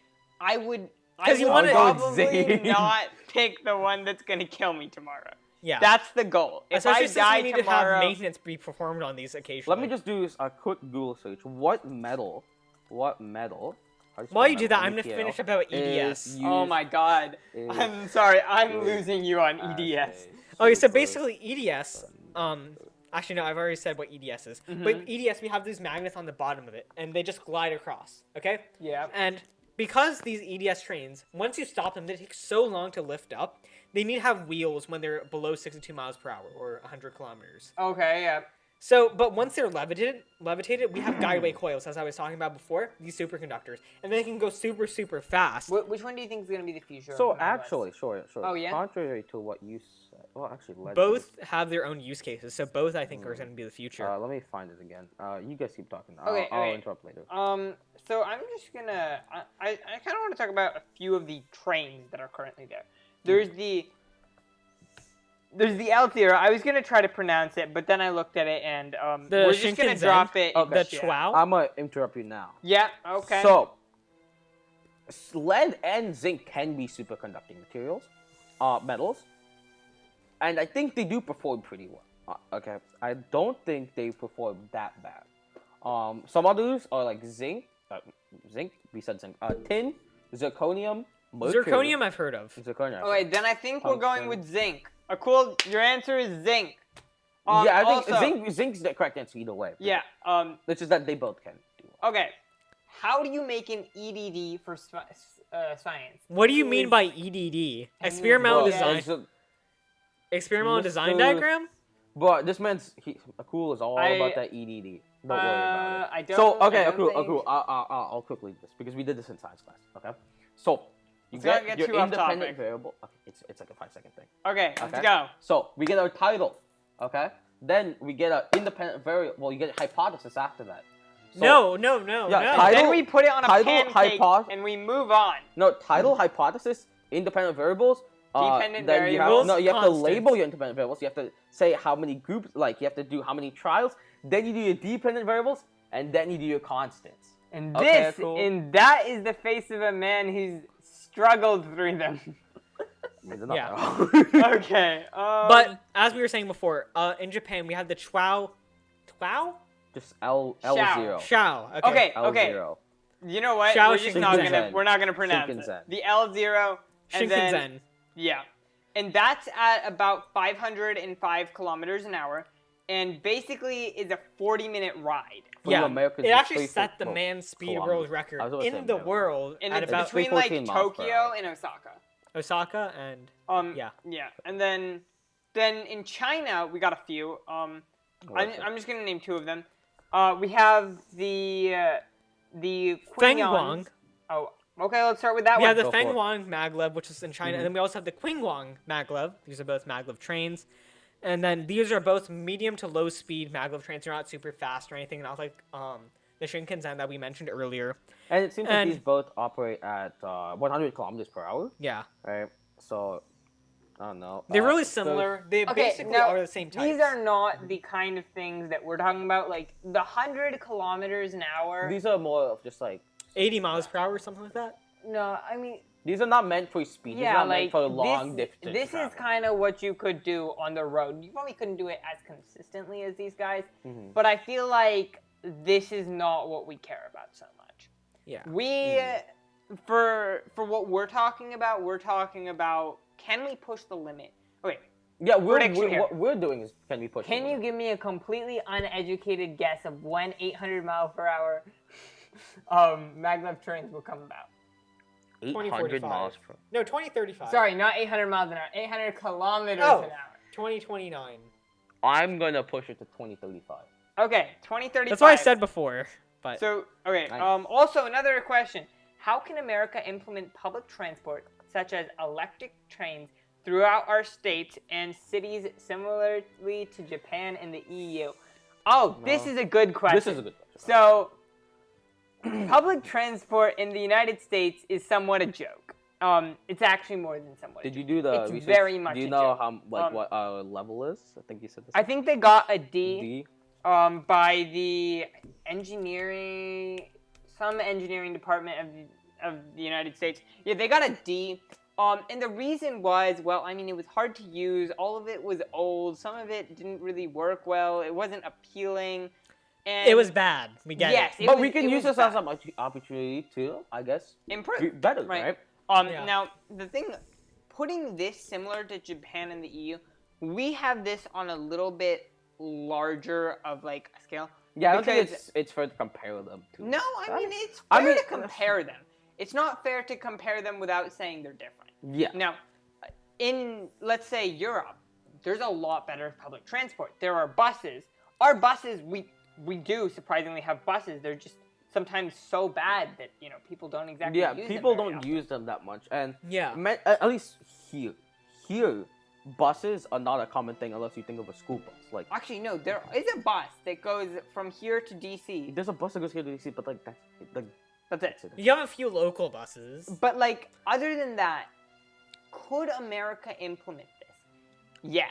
I would 'Cause you wanna- probably Zinc. not pick the one that's gonna kill me tomorrow. Yeah. That's the goal. If Especially I since die we need tomorrow, to have maintenance be performed on these occasionally. Let me just do a quick Google search. What metal? How do you While spell you do metal? that, I'm going to METL finish about EDS. is oh used my god, is I'm sorry, I'm used losing you on as EDS. a Okay, so super- basically EDS, actually no, I've already said what EDS is. Mm-hmm. But EDS, we have these magnets on the bottom of it, and they just glide across, okay? Yeah. And because these EDS trains, once you stop them, they take so long to lift up, they need to have wheels when they're below 62 miles per hour, or 100 kilometers. Okay, yeah. So, but once they're levitated, we have guideway coils, as I was talking about before, these superconductors, and they can go super, super fast. Which one do you think is gonna be the future? So of Maglevs? actually, sure. Oh, yeah? Contrary to what you said, Well, actually, lead. Both have their own use cases, so both I think are going to be the future. Let me find it again. You guys keep talking. Okay, I'll okay. interrupt later. So I'm just gonna. I kind of want to talk about a few of the trains that are currently there. There's the L0. I was gonna try to pronounce it, but then I looked at it and we're just gonna Shinkansen? drop it. Okay. The Chuao? I'm gonna interrupt you now. Yeah. Okay. So, lead and zinc can be superconducting materials, metals, and I think they do perform pretty well. Okay, I don't think they perform that bad. Some others are like zinc. We said zinc. Tin, zirconium, mercury. Zirconium I've heard of. Zirconium. Okay, then I think we're going Tungsten. with zinc. Cool. Your answer is zinc. Yeah, I think also, zinc's the correct answer either way. Yeah. It's just that they both can do. Okay. How do you make an EDD for science? What do you mean by EDD? Experimental Well, design. Experimental design Mr. diagram? But this man's Akul is all about that EDD. Don't worry about it. I don't. So okay, I don't Akul, think- I'll quickly do this because we did this in science class. Okay, so you Let's not get get your too off independent topic. variable. Okay, it's like a 5-second thing. Okay, let's Okay. go. So we get our title. Okay, then we get an independent variable. Well, you get a hypothesis after that. So, No. Yeah, And title- then we put it on a title, pancake hypoth- and we move on. No, title, hypothesis, independent variables. Dependent then you have, variables, no, you have to constants. label your independent variables. You have to say how many groups, like you have to do how many trials. Then you do your dependent variables, and then you do your constants. And Okay, cool. that is the face of a man who's struggled through them. Yeah. Okay. But as we were saying before, in Japan we have the Chuao. Just L0. Shao. Okay. L0. You know what? Shao We're just not Shinkansen. gonna. We're not gonna pronounce it. Shinkansen. The L0. And then, Shinkansen. yeah, and that's at about 505 kilometers an hour, and basically is a 40-minute ride. From Yeah, America it to actually 3 set the well, man's speed kilometers. world record I was gonna say in the minutes. world And at it's about between like 314 miles per Tokyo hour. and Osaka. Osaka and Yeah. yeah. And then in China we got a few. I'm just gonna name 2 of them. We have the Fenghuang. Oh, okay. Let's start with that We one. have the Go for it. Fenghuang Maglev, which is in China, and then we also have the Qingyuan Maglev. These are both Maglev trains. And then these are both medium to low speed Maglev trains. They're not super fast or anything, not like the Shinkansen that we mentioned earlier. And it seems And- like these both operate at 100 kilometers per hour, Yeah. right? So, I don't know. They're really so- similar. They Okay, basically now, are the same type. These are not the kind of things that we're talking about. Like the 100 kilometers an hour. These are more of just like 80 miles per hour or something like that. No, I mean, these are not meant for speed. These are yeah, not like meant for long this. distance. This is travel. kind of what you could do on the road. You probably couldn't do it as consistently as these guys, Mhm. but I feel like this is not what we care about so much. Yeah. We, for what we're talking about, can we push the limit? Okay, Yeah, Prediction here. what we're doing is can we push? can the you limit? give me a completely uneducated guess of when 800 mile per hour maglev trains will come about? 800 2045. miles per. No, 2035. Sorry, not 800 miles an hour, 800 kilometers Oh. an hour. 2029. I'm gonna push it to 2035. Okay, 2035. That's what I said before. But So, okay, Nice. also another question. How can America implement public transport, such as electric trains, throughout our states and cities similarly to Japan and the EU? Oh, this No. is a good question. This is a good question. So, public transport in the United States is somewhat a joke. It's actually more than somewhat a Did joke. you do the It's research? very much Do you a know joke. how what our level is? I think you said this. I think they got a D. D. By the some engineering department of the United States. Yeah, they got a D. And the reason was, well, I mean, it was hard to use. All of it was old. Some of it didn't really work well. It wasn't appealing. And it was bad. We get Yes, it. it But was- we can it use was this as bad. an opportunity to, I guess, Improve. be better, Right. right? Yeah. Now, the thing, putting this similar to Japan and the EU, we have this on a little bit larger of like a scale. Yeah, I don't think Because- it's fair to compare them to. No, I mean, it's fair I mean, to compare them. It's not fair to compare them without saying they're different. Yeah. Now, in, let's say, Europe, there's a lot better public transport. There are buses. Our buses, we do surprisingly have buses. They're just sometimes so bad that, people don't exactly Yeah, use people them very don't often. use them that much, and Yeah. at least here, buses are not a common thing unless you think of a school bus. Like, Actually, no, there is a bus that goes from here to DC. there's a bus that goes here to DC, but like That's it. that's it. You have a few local buses. But like, other than that, could America implement this? Yes,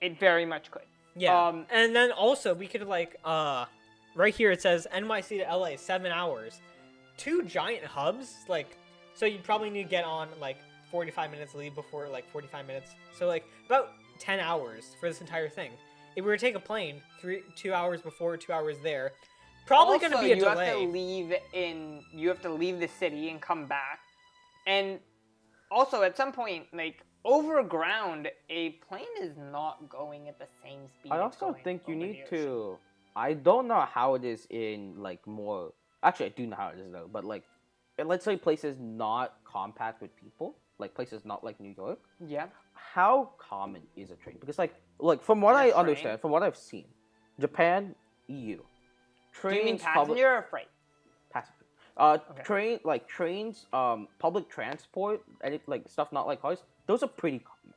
it very much could. Yeah. And then also we could like right here it says NYC to LA 7 hours. 2 giant hubs, like, so you'd probably need to get on like 45 minutes, leave before like 45 minutes. So like about 10 hours for this entire thing. If we were to take a plane, 2 hours before, 2 hours there, probably going to be a delay. You have to leave the city and come back. And also at some point, like, over ground, a plane is not going at the same speed. I it's also going think you over need the ocean. to. I don't know how it is in like more. Actually, I do know how it is though. But like, let's say places not compact with people, like places not like New York. Yeah. How common is a train? Because like from what A I train? understand, from what I've seen, Japan, EU, trains. Do you mean passenger or freight? Passenger. Trains, public transport, and like stuff not like cars. Those are pretty common,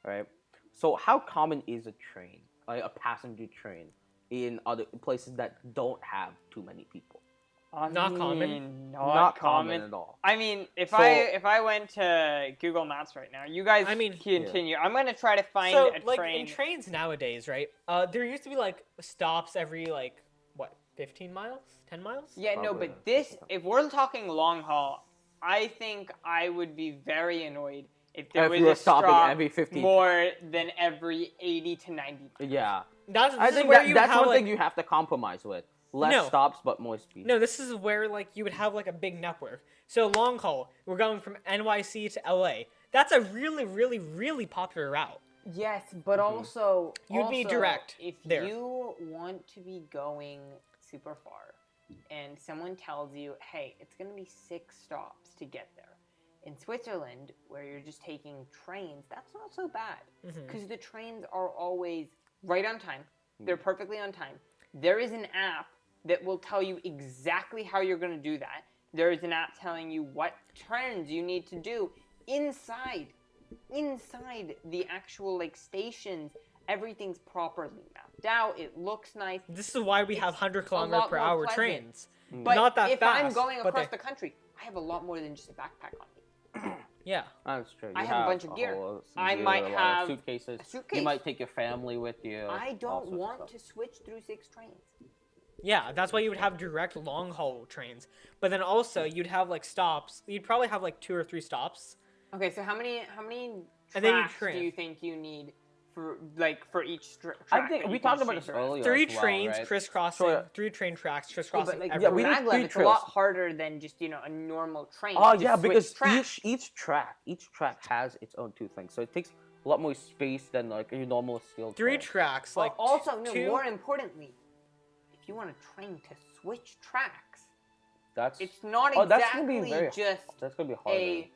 right? So how common is a train, like a passenger train, in other places that don't have too many people? Not common. Not common at all. I mean, if So- I went to Google Maps right now, you guys continue. I'm gonna try to find So a like train. in trains nowadays, right? There used to be like stops every like what, 15 miles, 10 miles? Yeah, no, Probably. but this, if we're talking long haul, I think I would be very annoyed if there If was you were a stopping stop every 15. more than every 80 to 90. Yeah, This I is think where you that's have, one like, thing you have to compromise with. Less No. stops, but more speed. No, this is where like you would have like a big network. So long haul, we're going from NYC to LA. That's a really, really, really popular route. Yes, but also You'd be direct if there. you want to be going super far and someone tells you, hey, it's going to be 6 stops to get there. In Switzerland, where you're just taking trains, that's not so bad because the trains are always right on time. They're perfectly on time. There is an app that will tell you exactly how you're going to do that. There is an app telling you what turns you need to do inside the actual like stations. Everything's properly mapped out. It looks nice. This is why we have 100 a kilometer lot per more hour pleasant. trains. But Not that if fast. I'm going but across they- the country, I have a lot more than just a backpack on me. Yeah. That's true. I You have a bunch of gear. I might a lot of have suitcases. a suitcase. You might take your family with you. I all don't sorts of want stuff. to switch through 6 trains. Yeah, that's why you would have direct long haul trains. But then also you'd have like stops. You'd probably have like 2 or 3 stops. Okay, so how many And then you tracks do train. you think you need for each track? I think that we you talked can about this change around? earlier. 3 as well, trains right? crisscrossing, So, 3 train tracks Yeah, crisscrossing but like everywhere. we need Maglev, 3 it's a lot trails. harder than just a normal train. Oh to yeah, switch because tracks. each track has its own 2 things, so it takes a lot more space than like your normal steel 3 train. tracks, But like also, no, 2. more importantly, if you want a train to switch tracks, That's it's not that's gonna exactly be very. just That's gonna be harder.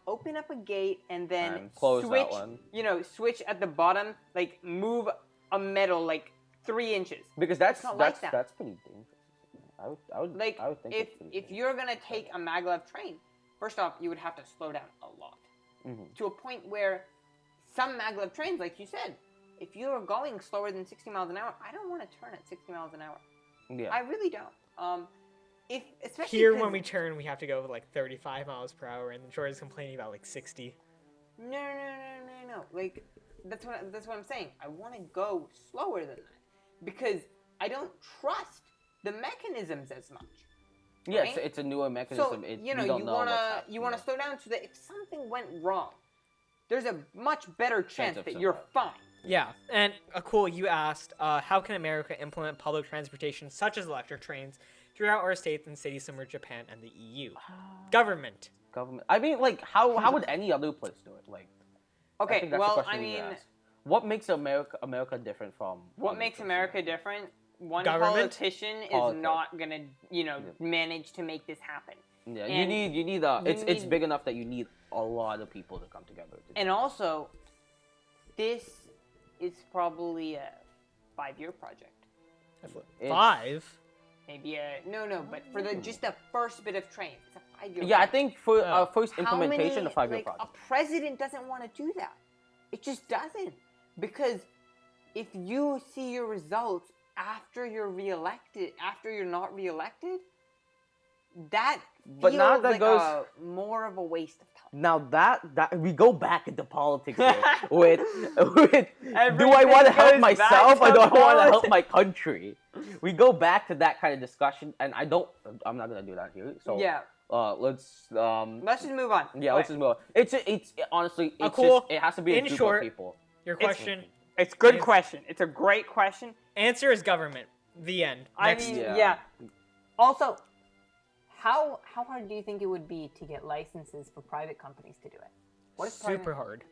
open up a gate and then And close that switch, one. switch at the bottom, like move a metal like 3 inches. Because that's not like that. that's pretty dangerous. I would Like I would think if it's pretty dangerous. you're gonna take a Maglev train, first off, you would have to slow down a lot to a point where some Maglev trains, like you said, if you're going slower than 60 miles an hour, I don't want to turn at 60 miles an hour. Yeah. I really don't. Especially Here 'cause- when we turn, we have to go like 35 miles per hour, and Jordan's complaining about like 60. No. Like that's what I'm saying. I want to go slower than that because I don't trust the mechanisms as much. Yes, right? it's a newer So mechanism. you want to slow down so that if something went wrong, there's a much better chance of that you're fine. Yeah, and cool. You asked, how can America implement public transportation such as electric trains throughout our states and cities similar to Japan and the EU? Government. Government. I mean, like, how would any other place do it? Like, I Okay, think that's the well, question I we need to mean, ask. What makes America different from? what other makes places? America different? One Government? politician is Politics. not gonna, manage to make this happen. Yeah, And you need a. you It's need- big enough that you need a lot of people to come together. And also, this is probably a 5-year project. It's- 5? Maybe but for just the first bit of trains, it's a 5-year. Yeah, I project. think for Oh. first How implementation, many, a 5-year like, project. a president doesn't want to do that. It just doesn't. Because if you see your results after you're reelected, after you're not reelected, that But feels now that like goes- more of a waste of time. Now that we go back into politics here with do I Everything want to help goes myself back or do I to want to help politics. my country? We go back to that kind of discussion, and I'm not gonna do that here. So Yeah, let's let's just move on. yeah, let's just move on. It's honestly it's cool. just it has to be a In group short, of people. Your question. It's a good It's- question. It's a great question. Answer is government. The end. I Next. mean, Yeah. yeah. Also, how hard do you think it would be to get licenses for private companies to do it? What is Super hard.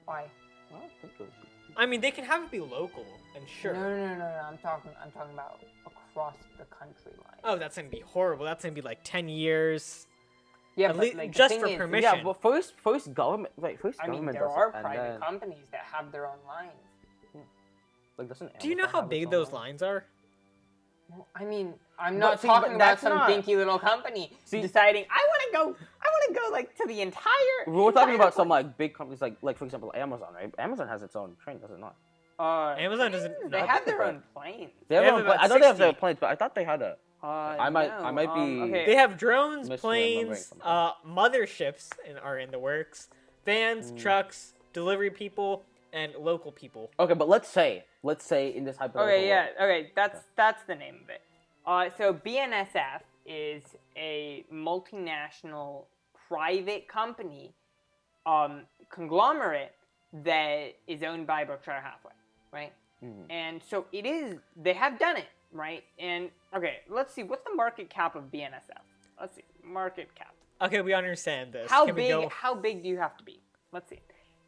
Why? Well, I think it would be- I mean, they can have it be local and sure. No. I'm talking about across the country line. Oh, that's gonna be horrible. That's gonna be like 10 years. Yeah, At but lea- like, the just thing for is, permission. Yeah, but first government. Wait, first I mean, government. there does are it, and private then, companies that have their own lines. Like, doesn't Do you know Amazon how have big its own those line? lines are? Well, I mean, I'm But not see, talking but about that's some not- dinky little company See- deciding I want to go like to the entire. We're talking entire about some like big companies, like for example Amazon, right? Amazon has its own train, does it not? Amazon doesn't. They no, have their but- own planes. They have They their have own about I know they have their 60. planes, but I thought they had a. I might be- Okay. They have drones, Misremembering planes, something. motherships are in the works, vans, Mm. trucks, delivery people, and local people. Okay, but let's say in this hypothetical. Okay, yeah, world- okay, that's the name of it. So BNSF is a multinational private company, conglomerate that is owned by Berkshire Hathaway, right? Mhm. And so it is. They have done it, right? And okay, let's see. What's the market cap of BNSF? Let's see. Market cap. Okay, we understand this. How Can we big? go? How big do you have to be? Let's see.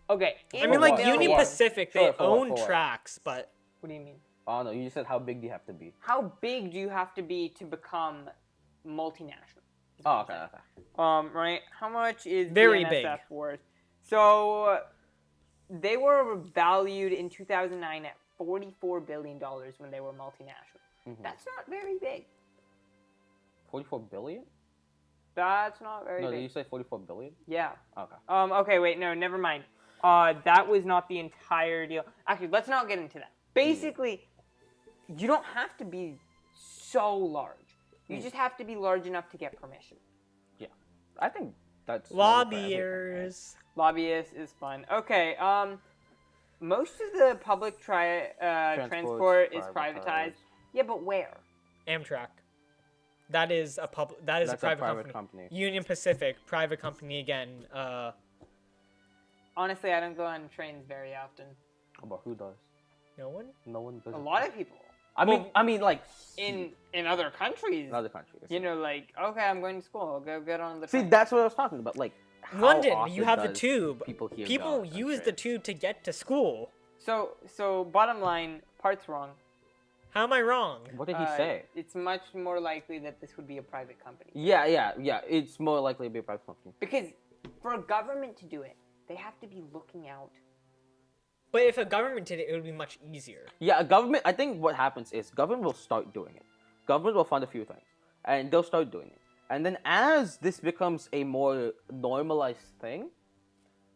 Okay. I in mean, like millions. Union Pacific, they Sure, for what, own for what? tracks, but What do you mean? Oh no, you just said how big do you have to be? How big do you have to be to become multinational? is Oh, what I'm okay, saying. okay. Right. How much is Very BNSF big. worth? So they were valued in 2009 at $44 billion when they were multinational. Mhm. That's not very big. 44 billion? That's not very No, big. did you say 44 billion? Yeah. Okay. Okay, wait, no, never mind. That was not the entire deal. Actually, let's not get into that. Basically, you don't have to be so large. You just have to be large enough to get permission. I think that's normal for everything, right? lobbyists. Lobbyist is fun. Okay, most of the public transport is privatized. Yeah, but where? Amtrak. That is a That is That's a private company. Union Pacific, private company again. Honestly, I don't go on trains very often. But who does? No one. No one does. A lot of people I mean, like in other countries. in other countries. You know, like, okay, I'm going to school. I'll go get on the See, train. that's what I was talking about. Like how London, often you have the does tube. People here People go on use the trains? tube to get to school. So bottom line, Parth's wrong. How am I wrong? What did he say? It's much more likely that this would be a private company. Yeah. It's more likely to be a private company. Because for a government to do it, they have to be looking out. But if a government did it, it would be much easier. Yeah, a government. I think what happens is government will start doing it. Government will fund a few things, and they'll start doing it. And then as this becomes a more normalized thing,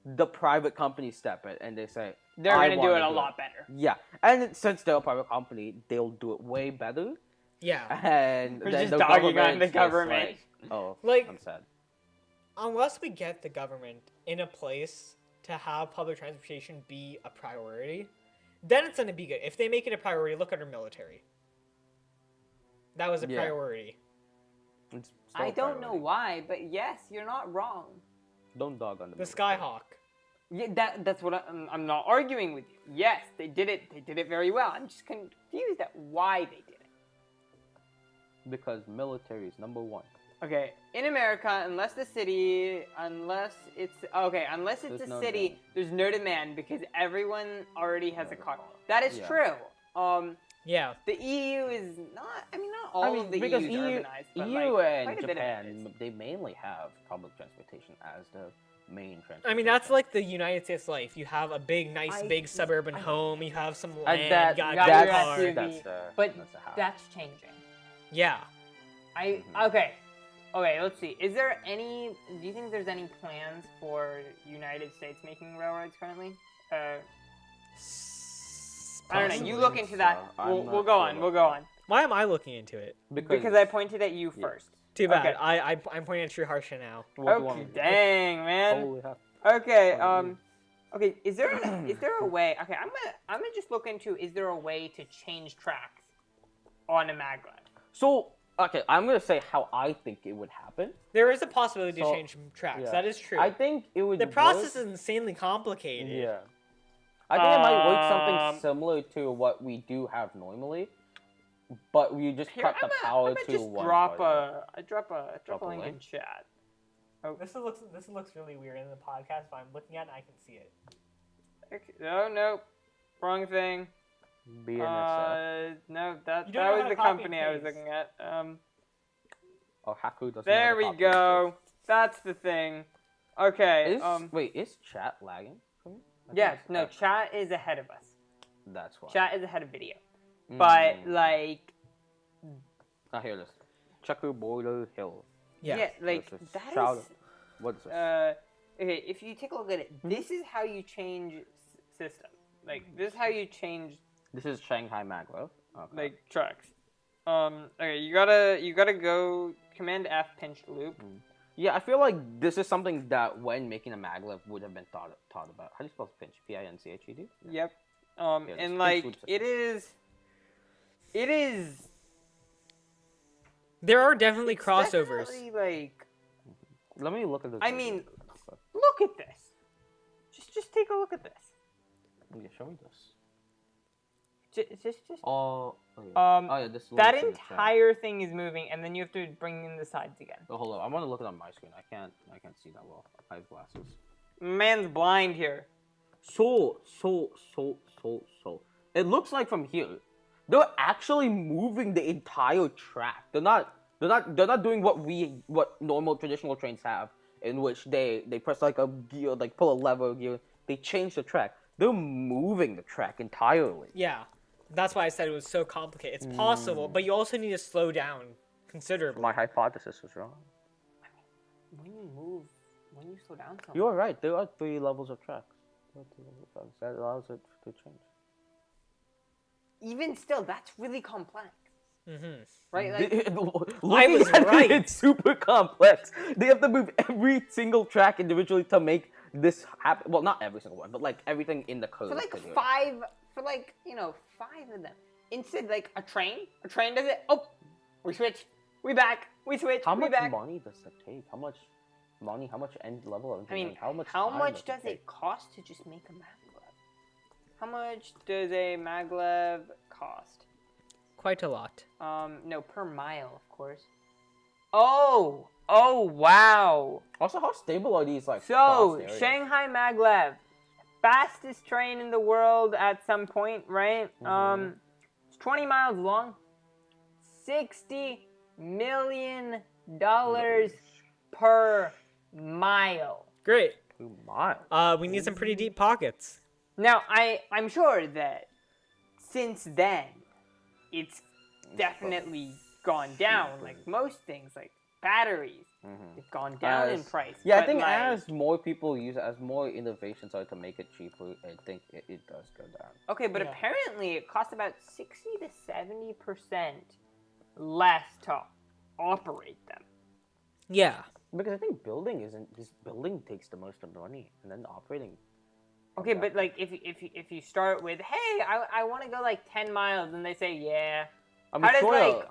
the private companies step in and they say They're "I going to do wanna it a lot better. Yeah, and since they're a private company, they'll do it way better. Yeah. And We're then just the dogging on government's the just government. Like, oh, Like- I'm sad. Unless we get the government in a place to have public transportation be a priority, then it's going to be good. If they make it a priority, look at our military. That was a Yeah. priority. It's still I a don't know priority. why, but yes, you're not wrong. Don't dog on the The military. Skyhawk. Yeah, that's what I'm not arguing with you. Yes, they did it. They did it very well. I'm just confused at why they did it. Because military is number one. Okay, in America, unless it's There's a no city, demand. there's no demand because everyone already has a car. That is Yeah. true. Yeah. The EU is not. I mean, not all I mean, of the because EU is urbanized, but EU like, and quite a bit of it Japan, is. they mainly have public transportation as the main transportation. I mean, that's like the United States life. You have a big, nice, I- big suburban I- home. You have some And land. that, you got a got good your car. SUV. that's the But that's the house. that's changing. Yeah. Mhm. Okay. Okay, let's see. Is there any? Do you think there's any plans for United States making railroads currently? I don't know. You look into that. We'll go on. We'll go on. Why am I looking into it? Because I pointed at you first. Too bad. Okay. I'm pointing at Sriharsha now. Okay, dang, man. Okay, okay. Is there a way? Okay, I'm gonna just look into. Is there a way to change tracks on a maglev? So, okay, I'm gonna say how I think it would happen. There is a possibility to change tracks. Yeah. That is true. I think it would. The process is insanely complicated. Yeah. I think it might work something similar to what we do have normally, but we just cut the power to one. Drop a link in chat. Oh, this looks really weird in the podcast, but I'm looking at it and I can see it. No, wrong thing. BNSF. No, that was the company I was looking at. Oh, Haku doesn't. There we go. That's the thing. Okay. Wait, is chat lagging for me? Yes. No, chat is ahead of us. That's why. Chat is ahead of video. But like. Ah, here it is. Chaku Border Hill. Yeah, like that is. What is this? Okay, if you take a look at it, this is how you change system. Like this is how you change. This is Shanghai Maglev. Okay. Like trucks. Okay, you gotta go Command F pinch loop. Yeah, I feel like this is something that when making a maglev would have been thought about. How do you spell pinch? P-I-N-C-H-E-D? Yep. And like it is. There are definitely crossovers. Definitely, like. Let me look at this. I mean, look at this. Just take a look at this. Yeah, show me this. Just. Oh yeah, this. That entire thing is moving, and then you have to bring in the sides again. Oh, hold on. I want to look it on my screen. I can't see that well. I have glasses. Man's blind here. So. It looks like from here, they're actually moving the entire track. They're not doing what normal traditional trains have, in which they press like a gear, like pull a lever gear. They change the track. They're moving the track entirely. Yeah, that's why I said it was so complicated. It's possible, but you also need to slow down considerably. My hypothesis was wrong. When you slow down something. You are right. There are 3 levels of tracks. That allows it to change. Even still, that's really complex. Mm-hmm. Right? Like, I was right. It's super complex. They have to move every single track individually to make this happen. Well, not every single one, but like everything in the code. For like 5 of them. Instead, like a train does it. Oh, we switch. We back. We switch. How we much back. money does that take? How much money? How much end level of engineering? I mean, how much does it cost to just make a maglev? How much does a maglev cost? Quite a lot. No, per mile, of course. Oh, wow. Also, how stable are these like? So, Shanghai Maglev, fastest train in the world at some point, right? It's 20 miles long, $60 million per mile. Great. 2 miles. We need some pretty deep pockets. Now, I'm sure that since then, it's definitely gone down. Like most things, like batteries, they've gone down in price. Yeah, I but think like, as more people use it, as more innovations are to make it cheaper, I think it does go down. Okay, but apparently it costs about 60 to 70% less to operate them. Yeah. Because I think building takes the most of the money, and then operating. Okay, but like if you start with, hey, I want to go like 10 miles, and they say, yeah. I mean, How does Shorya,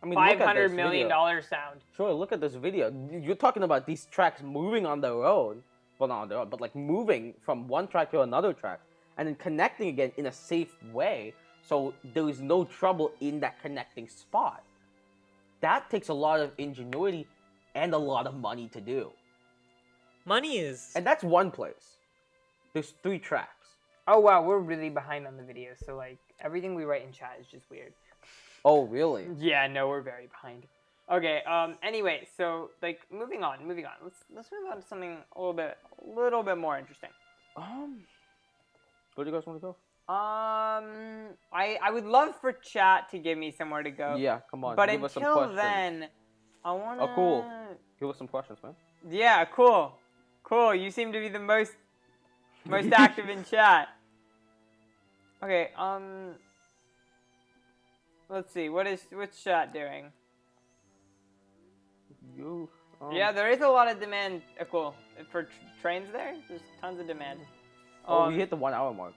like $500 million sound? Sure, look at this video. You're talking about these tracks moving on their own. Well, not on their own, but like moving from one track to another track, and then connecting again in a safe way, so there is no trouble in that connecting spot. That takes a lot of ingenuity and a lot of money to do. Money is... And that's one place. There's 3 tracks. Oh wow, we're really behind on the video, so like everything we write in chat is just weird. Oh really? Yeah, no, we're very behind. Okay, anyway, so like moving on. Let's move on to something a little bit more interesting. Where do you guys want to go? I would love for chat to give me somewhere to go. Yeah, come on. But give us some until questions. then, I wanna. Oh, cool. Give us some questions, man. Yeah, cool. Cool. You seem to be the most active in chat. Okay, let's see. What's chat doing? You. Yeah, there is a lot of demand. Cool. For trains there, there's tons of demand. Oh, we hit the 1 hour mark.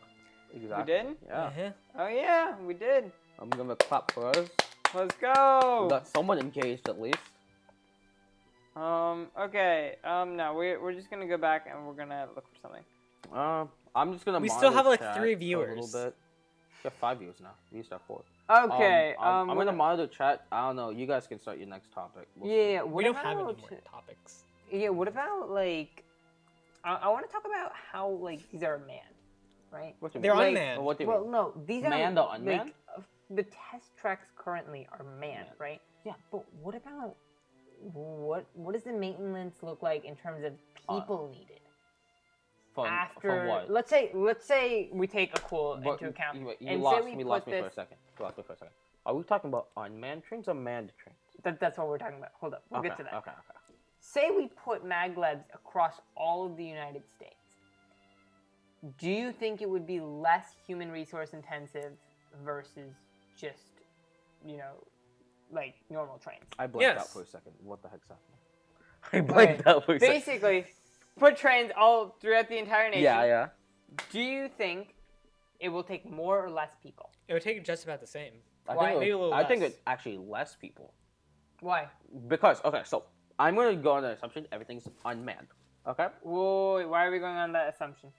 Exactly. We did? Yeah. Uh-huh. Oh yeah, we did. I'm gonna clap for us. Let's go. We got someone engaged at least. Okay. No, we're just gonna go back and we're gonna look for something. I'm just gonna. We still have, like, monitor 3 chat for viewers. A little bit. We have 5 viewers now. We used to have 4. Okay. I'm gonna monitor chat. I don't know. You guys can start your next topic. We'll see. Yeah. We don't have any more topics. Yeah. What about like? I want to talk about how like these are manned, right? What do you They're mean? unmanned. What do you Well, mean? no, these are Manned or unmanned? Like, the test tracks currently are manned, Manned. right? Yeah. But what about what does the maintenance look like in terms of people needed For after? what? Let's say we take a cool But into account you and lost say we me. put Lost me this. for a second. You lost me for a second. Are we talking about unmanned trains or manned trains? That's what we're talking about. Hold up, we'll Okay. get to that. Okay. Say we put Maglevs across all of the United States. Do you think it would be less human resource intensive versus just, like normal trains? I blanked out Yes. for a second. What the heck's happening? I blanked out for a second. Basically, put trains all throughout the entire nation. Yeah. Do you think it will take more or less people? It would take just about the same. Why? Maybe a little I think less. it's actually less people. Why? Because, okay, so I'm going to go on the assumption everything's unmanned. Okay? Whoa, why are we going on that assumption?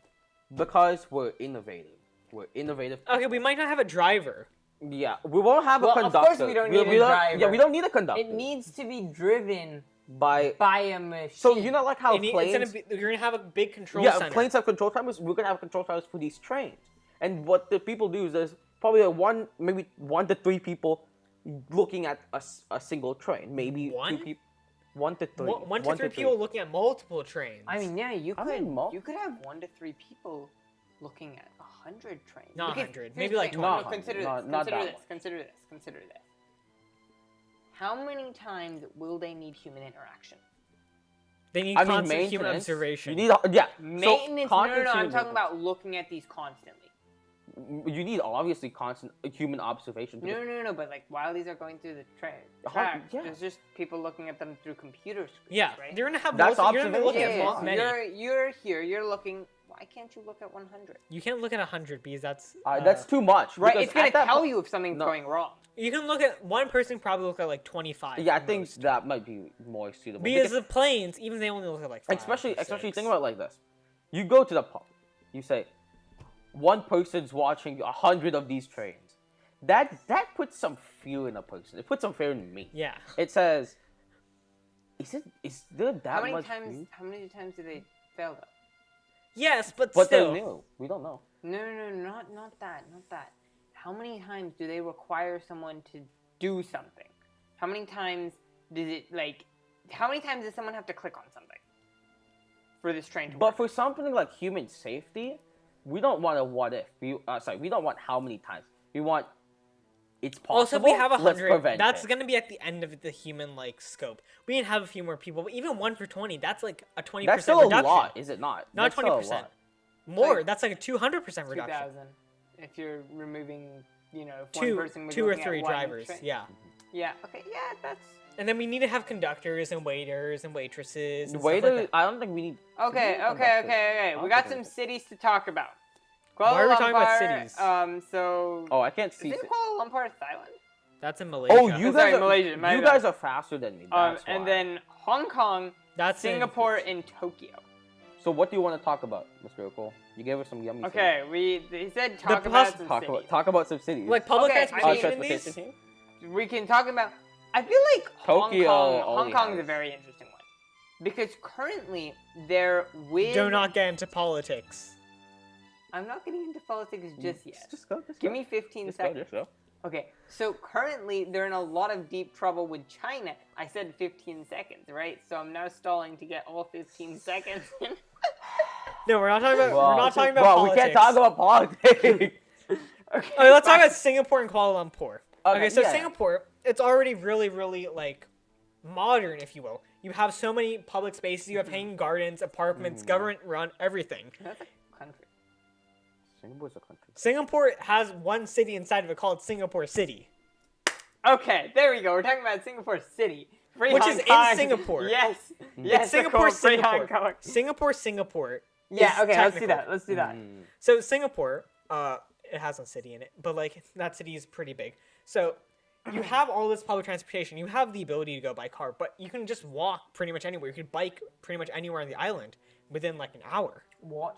Because we're innovative. We're innovative. Okay, we might not have a driver. Yeah, we won't have a Well, conductor. of course we don't need a driver. Yeah, we don't need a conductor. It needs to be driven by a machine. So you know like how It's planes you're gonna have a big control yeah, center. planes have control towers. We're gonna have control towers for these trains. And what the people do is there's probably maybe 1 to 3 people looking at a single train. Maybe 2 people. 1 to 3. One to three people looking at multiple trains. I mean, yeah, you I could mean, you could have 1 to 3 people looking at 100 trains. Not Because 100, here's maybe the like thing. 20. No, consider Not- this. not Consider that this. much. Consider this. Consider this. How many times will they need human interaction? They need I mean, constant human maintenance. observation. You need yeah. Maintenance? So, No, constant I'm human talking about looking at these constantly. You need obviously constant human observation. because- No. But like while these are going through the track, yeah. there's just people looking at them through computer screens. yeah, right? they're gonna have That's you're gonna be looking observation. at many. You're here. You're looking. Why can't you look at 100? You can't look at 100 because that's that's too much. Right. because It's gonna at that tell po- you if something's No. going wrong. you can look at one person probably look at like 25. Yeah, I at think most. that might be more suitable. Because the planes, even they only look at like 5 especially or 6. think about it like this. You go to the pub. You say, one person's watching 100 of these trains. That puts some fear in a person. It puts some fear in me. Yeah. It says, is there that How many much times? fear? How many times do they fail though? Yes, but But still. they're new. We don't know. No, not that. How many times do they require someone to do something? How many times does it like? How many times does someone have to click on something for this train to But work? for something like human safety, we don't want a what if. We don't want how many times. We want it's possible. Also, if we have let's 100, prevent that's it. gonna be at the end of the human like scope. We can have a few more people, but even 1 for 20, that's like a 20% That's still reduction. a lot, is it not? Not That's still a 20%. lot. More, Like that's like a 200% reduction. 2,000. If you're removing, if one Two, person was 2 or looking at 3 one drivers. train. Yeah. Yeah. Okay. Yeah. That's. And then we need to have conductors and waiters and waitresses. And Waiter, stuff like that. I don't think we need. Okay. Yeah, Okay. I'll We got take some it. cities to talk about. Kuala Why are we talking about Lumpur, cities? So. Oh, I can't see. Isn't Kuala Lumpur Thailand? That's in Malaysia. Oh, you Sorry, guys are Malaysia, my you bad. guys are faster than me. That's And why. then Hong Kong, That's in- Singapore, and Tokyo. So what do you want to talk about, Mr. Okol? You gave us some yummy. Okay, he said talk plus- about some Talk cities. talk about some cities. like public Okay, transportation in transportation these. team? We can talk about. I feel like Tokyo Hong only Kong is a has- very interesting one because currently they're with. Do not get into politics. I'm not getting into politics just yet. Just go. Just Give go. me 15 Just go. seconds. Just go. Okay, so currently they're in a lot of deep trouble with China. I said 15 seconds, right? So I'm now stalling to get all 15 seconds in. No, we're not talking about. Well, we're not talking about well, politics. we can't talk about politics. Okay, Okay, let's talk fine. about Singapore and Kuala Lumpur. Okay, so yeah. Singapore, it's already really, really like modern, if you will. You have so many public spaces. You have hanging gardens, apartments, government-run, everything. That's a country. Singapore's a country. Singapore has one city inside of it called Singapore City. Okay, there we go. We're talking about Singapore City. Free Which Hong is in Kong. Singapore. Yes. Yes, It's Singapore, cool. Free Hong Kong. Singapore. Yeah, is okay, let's do technical. that. Let's do that. So Singapore, it has a city in it, but like that city is pretty big. So you have all this public transportation. You have the ability to go by car, but you can just walk pretty much anywhere. You could bike pretty much anywhere on the island within like an hour. What?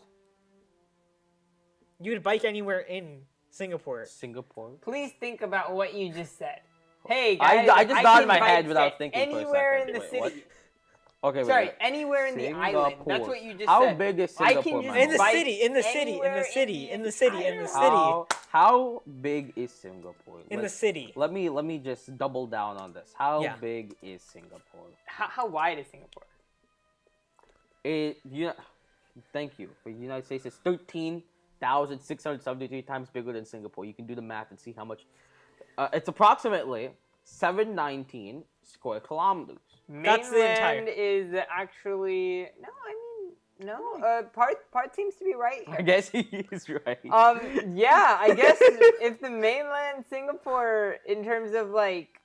You could bike anywhere in Singapore. Singapore. Please think about what you just said. Hey guys, I just nodded can my head bike without thinking for a anywhere second. in the Wait, city. what? Okay, Sorry, wait. anywhere in the island. That's Singapore. what you just How said. big is I can Singapore? just In the bike city, in the city, in anywhere the city, in the city, in the city, How big is Singapore? in the city. Let me just double down on this. How Yeah. big is Singapore? How wide is Singapore? Thank you. For the United States, it's 13,673 times bigger than Singapore. You can do the math and see how much. It's approximately 719 square kilometers. That's the entire- Mainland is actually no. Parth seems to be right I here. guess he is right. Yeah, I guess if the mainland Singapore, in terms of like,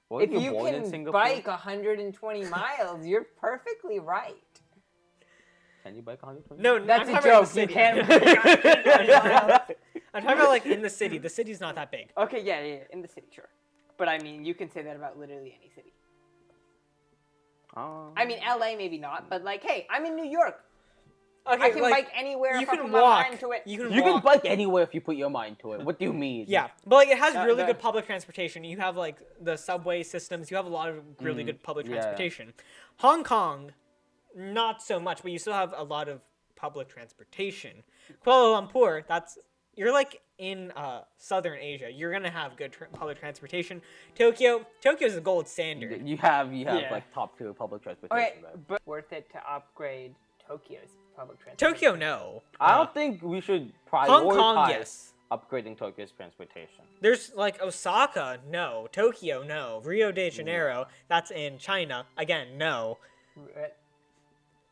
Well, if you're you born in can Singapore? bike 120 miles, you're perfectly right. Can you bike 120? No, That's I'm a talking about joke. the You city. can't bike 120 miles. I'm talking about like in the city. The city's not that big. Okay, yeah, in the city, sure. But I mean, you can say that about literally any city. I mean, LA maybe not, but like, hey, I'm in New York. Okay, I can like, bike anywhere you if I can put my walk. mind to it. You can You can walk. bike anywhere if you put your mind to it. What do you mean? Yeah, but like it has Uh, really the- good public transportation. You have like the subway systems. You have a lot of really good public yeah. transportation. Hong Kong, not so much, but you still have a lot of public transportation. Kuala Lumpur, you're like in southern Asia. You're gonna have good public transportation. Tokyo's a gold standard. You have Yeah. like top tier public transportation. Okay, There. but worth it to upgrade Tokyo's public transportation. Tokyo, no. I don't think we should prioritize Hong Kong, yes. upgrading Tokyo's transportation. There's like Osaka, no. Tokyo, no. Rio de Janeiro, that's in China. Again, no. What?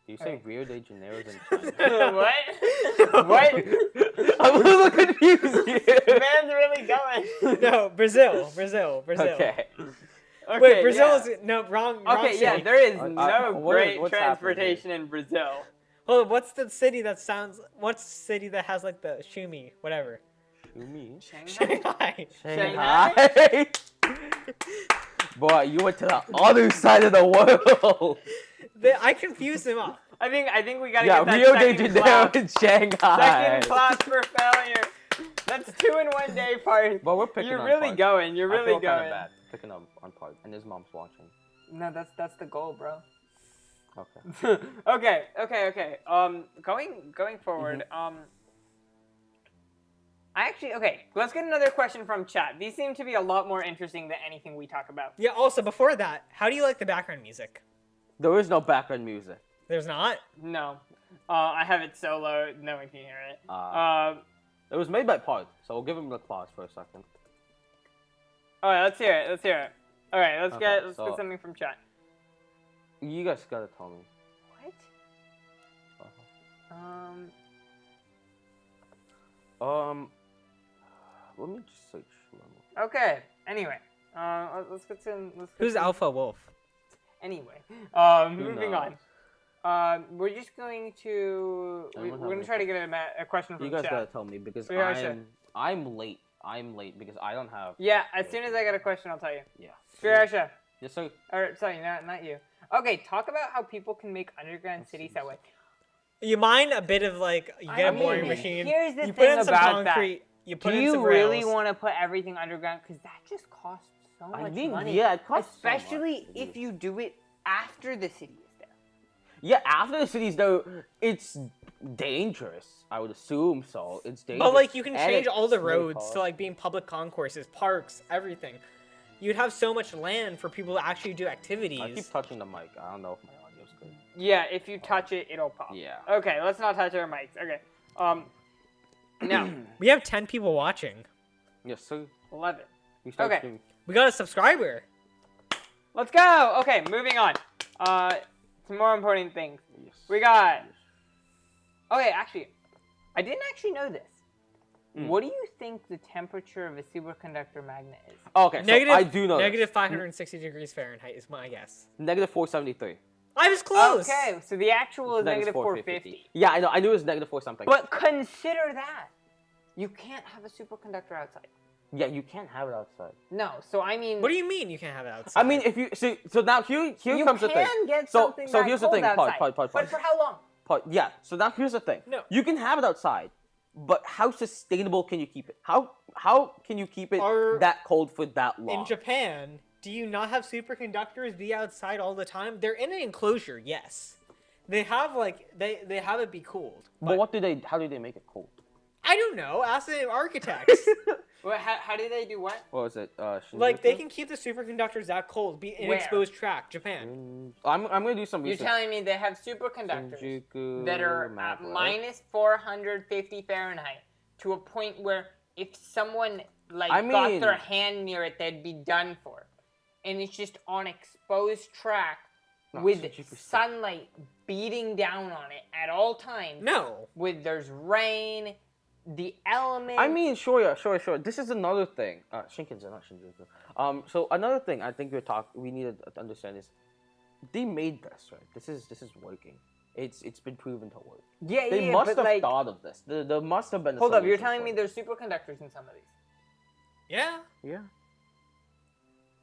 Do you say Alright. Rio de Janeiro is in China? What? What? I'm a little confused here. Man's really going. No, Brazil. Okay. Okay, Wait, Brazil yeah. is no wrong. Okay, yeah, city. there is what no is- great what's happening transportation in Brazil. Well, what's the city that sounds? What's the city that has like the shumi, whatever? Me? Shanghai? Shanghai. Shanghai. Boy, you went to the other side of the world. I confused them up. I think we gotta Yeah, get that Rio de second Janeiro class. and Shanghai. Second class for failure. That's 2 in 1 day, Parth. But we're picking You're on really Parth. going. You're I really feel kinda going. bad picking up on Parth, and his mom's watching. No, that's the goal, bro. Okay. Okay. Going forward. Let's get another question from chat. These seem to be a lot more interesting than anything we talk about. Yeah. Also, before that, how do you like the background music? There is no background music. There's not. No, I have it so low, no one can hear it. It was made by Parth, so we'll give him the applause for a second. All right, let's hear it. All right, let's Okay, get so- something from chat. You guys gotta tell me. What? Let me just search. Okay. Anyway, let's get some. Who's Alpha Wolf? Anyway, Who moving knows? on. We're just going to. We're Anyone have gonna any try to get a question from You guys chat. gotta tell me because Sriharsha. I'm late. I'm late because I don't have. Yeah, as soon as I get a question, I'll tell you. Yeah. Sriharsha. Yes, sir. Or sorry, not you. Okay, talk about how people can make underground cities that way. You mine a bit of like you get I a boring mean, machine. here's the you put thing in some about that. concrete. You put Do in you some really rails. want to put everything underground? Because that just costs so much money. Yeah, it costs so much Especially to do. if you do it after the city is there. Yeah, after the cities though, it's dangerous. I would assume so. It's dangerous. But like you can And change it all the really roads costs. to like being public concourses, parks, everything. You'd have so much land for people to actually do activities. I keep touching the mic. I don't know if my audio's good. Yeah, if you touch it, it'll pop. Yeah. Okay, let's not touch our mics. Okay. Now, We have 10 people watching. Yes, sir. 11. We start Okay. streaming. We got a subscriber. Let's go. Okay, moving on. Some more important things. Yes. We got. Okay, actually, I didn't actually know this. What do you think the temperature of a superconductor magnet is? Okay, so I do know Negative this. 560 degrees Fahrenheit is my guess. Negative 473. I was close. Okay, so the actual is negative 450. Yeah, I know. I knew it was negative 4 something. But consider that. You can't have a superconductor outside. yeah, you can't have it outside. No, so I mean... What do you mean you can't have it outside? I mean, if you see, so now here comes the thing. You can get So something here's the cold thing. outside. Pod. But for how long? Yeah. So now here's the thing. No. You can have it outside, but how sustainable can you keep it? How can you keep it that cold for that long? In Japan, do you not have superconductors be outside all the time? They're in an enclosure, yes. They have they have it be cooled. But how do they make it cold? I don't know. Ask the architects. Well, how do they do what? What was it? Like they Shinjuku? can keep the superconductors that cold, be in Where? exposed track, Japan. I'm gonna do some You're research. telling me they have superconductors Shinjuku, that are at Maglev. minus 450 Fahrenheit to a point where if someone got mean- their hand near it, they'd be done for. And it's just on exposed track No, with Shinjuku's sunlight beating down on it at all times. No. There's rain, the elements. I mean, Shorya. This is another thing. Shinkansen, not Shinjuku. So another thing I think we need to understand is they made this, right? This is working. It's been proven to work. Yeah, They must have thought of this. There must have been. Hold up, you're telling me there's superconductors in some of these? Yeah. Yeah.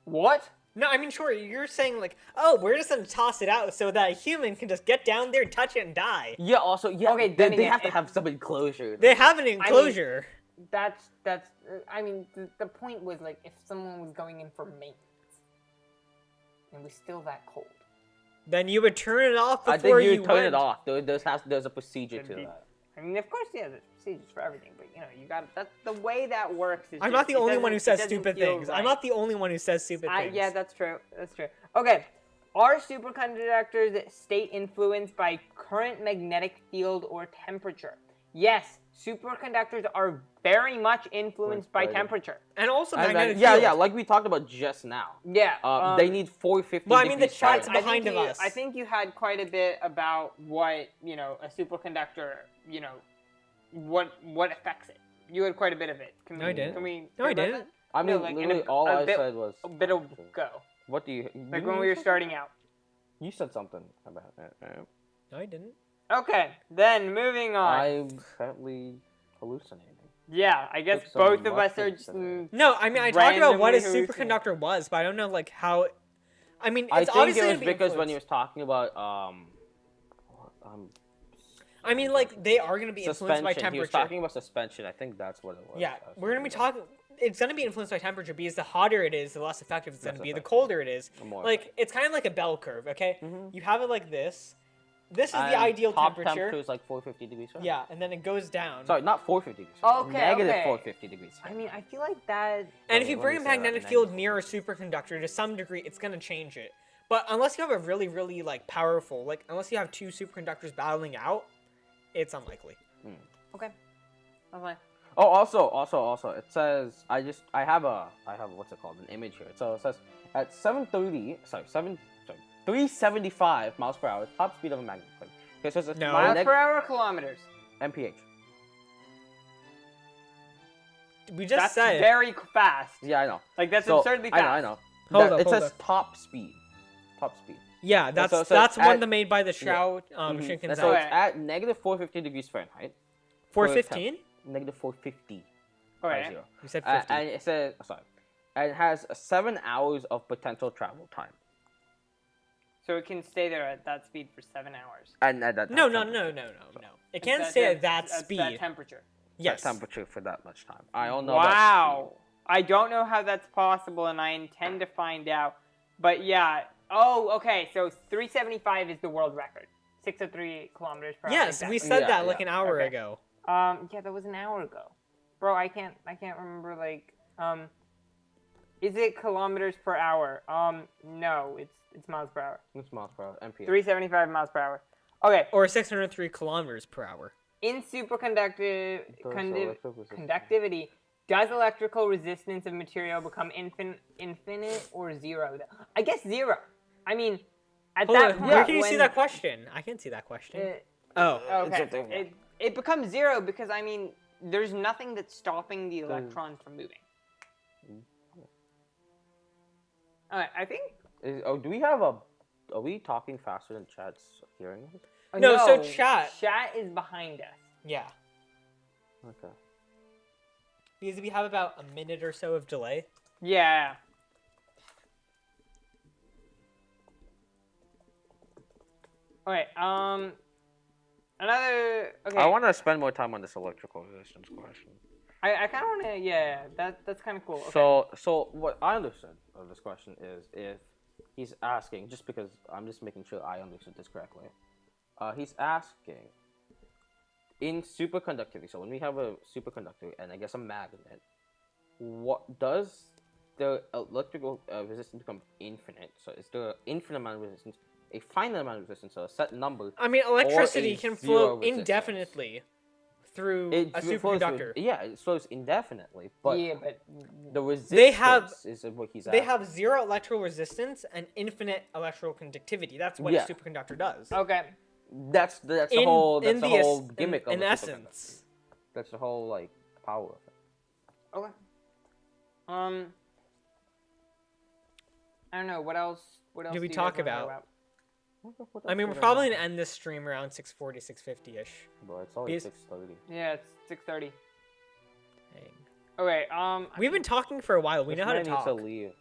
What? No, I mean, sure, you're saying like, oh, we're just gonna toss it out so that a human can just get down there, touch it, and die. Yeah. Also, yeah. Okay, They then again, have to have some enclosure. They have an enclosure. That's. I mean, the point was like if someone was going in for maintenance, and it was still that cold. Then you would turn it off before I think you you turn went. it off. There's a procedure to that. I mean, of course, yeah, there's procedures for everything, but you got that's the way that works. Is I'm just, not the it only one who doesn't- says it doesn't stupid feel things. right. I'm not the only one who says stupid things. Yeah, that's true. That's true. Okay, are superconductors state influenced by current magnetic field or temperature? Yes, superconductors are very much influenced by temperature. And also And magnetic then, field. like we talked about just now. Yeah. They need 450 Well, I mean, the degrees chat's Fahrenheit. behind of us. I think you had quite a bit about what a superconductor, what affects it. You had quite a bit of it. No, I didn't. Can we? No, I hear about didn't. that? I mean, No, like, literally in all I bit- said was... A bit of go. What do you... Like when we were starting out. You said something about it. No, I didn't. Okay, then moving on. I'm apparently hallucinating. Yeah, I guess Took some both of us are mushrooms just. today. No, I mean, I talked about what a Randomly superconductor was, but I don't know, like, how... I mean, it's I think obviously it was gonna be because when he influenced. was talking about I mean, like, they are going to be influenced by suspension. He was temperature. talking about suspension. I think that's what it was. Yeah, I was we're going to be thinking talking... It's going to be influenced by temperature because the hotter it is, the less effective it's going to Less be. The effective. colder it is. The more Like, effective. it's kind of like a bell curve, okay? Mhm. You have it like this. This is And the ideal top temperature. is like 450 degrees Fahrenheit. Yeah, and then it goes down. Sorry, not 450 degrees Fahrenheit. Okay, Negative okay. 450 degrees I Fahrenheit. mean, I feel like that. And if you Let bring me a say that, magnetic negative field 450. near a superconductor, to some degree, it's going to change it. But unless you have a really, really, like, powerful, like, unless you have two superconductors battling out, it's unlikely. Okay. Okay. Oh, also, it says I have what's it called, an image here. So it says at 375 miles per hour, top speed of a magnet. Okay, so it's No. Miles per hour, or kilometers. mph. We just That's said... very fast. Yeah, I know. Like that's So, absurdly fast. I know. Hold That- up, it hold says up. top speed. Top speed. Yeah, that's so that's it's one at- that made by the Shroud Mhm. Shinkansen. So it's Okay. at negative 450 degrees Fahrenheit. 415? Negative 450. Okay. 50. You said 50. And it says, and it has 7 hours of potential travel time. So it can stay there at that speed for 7 hours. And at that No. temperature. It can't stay at that That's speed. that temperature. Yes. That temperature for that much time. I don't know. about Wow. I don't know how that's possible, and I intend to find out. But yeah. Oh, okay. So 375 is the world record. 603 kilometers per hour. Yes, we exactly. said Yeah, that like yeah. an hour Okay. ago. Yeah, that was an hour ago. Bro, I can't remember like is it kilometers per hour? No, it's miles per hour. It's miles per hour. mph. 375 miles per hour. Okay, Or 603 kilometers per hour. in superconductive So electrical resistance. conductivity, Does electrical resistance of material become infinite or zero? I guess zero. I mean, at Hold that on, point, where can you see when- that question? I can't see that question. Oh. Okay. It becomes zero because I mean, there's nothing that's stopping the electrons from moving. Alright, I think. Do we have a? Are we talking faster than chat's hearing us? No, so chat. Chat is behind us. Yeah. Okay. Because we have about a minute or so of delay. Yeah. Alright, another. Okay. I want to spend more time on this electrical resistance question. I kind of want to. Yeah, that's kind of cool. Okay. So what I understood of this question is if he's asking, just because I'm just making sure I understood this correctly. He's asking in superconductivity. So when we have a superconductor and I guess a magnet, what does the electrical resistance become infinite? So is there an infinite amount of resistance, a finite amount of resistance, so a set number? I mean, electricity a can zero flow resistance? indefinitely through a It flows superconductor. it flows indefinitely, but yeah, but the resistance is what he's They asking. have zero electrical resistance and infinite electrical conductivity. That's what Yeah. a superconductor does. okay. That's the whole gimmick of in a essence. superconductor. That's the whole like power of it. Okay. I don't know what else. What else Do we you talk guys wanna about? What I mean, we're probably gonna end this stream around 6:40, 6:50 ish. Bro, it's only Because- 6:30. Yeah, it's 6:30. Dang. Okay. We've been talking for a while. We know how to This man talk. needs to leave.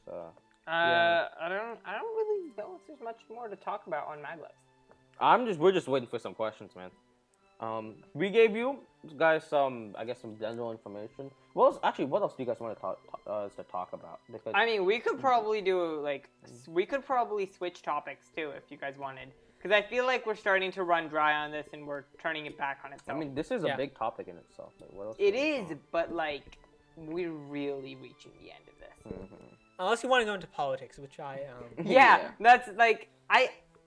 So I don't really know if there's much more to talk about on Maglevs. we're just waiting for some questions, man. We gave you guys some, I guess, some general information. What else do you guys want to talk about? Because I mean, we could probably do we could probably switch topics too if you guys wanted, because I feel like we're starting to run dry on this and we're turning it back on I itself. mean, this is Yeah. a big topic in itself. Like, what else? It do we is, talk? but like we're really reaching the end of this. Mhm. Unless you want to go into politics, which I Yeah, that's like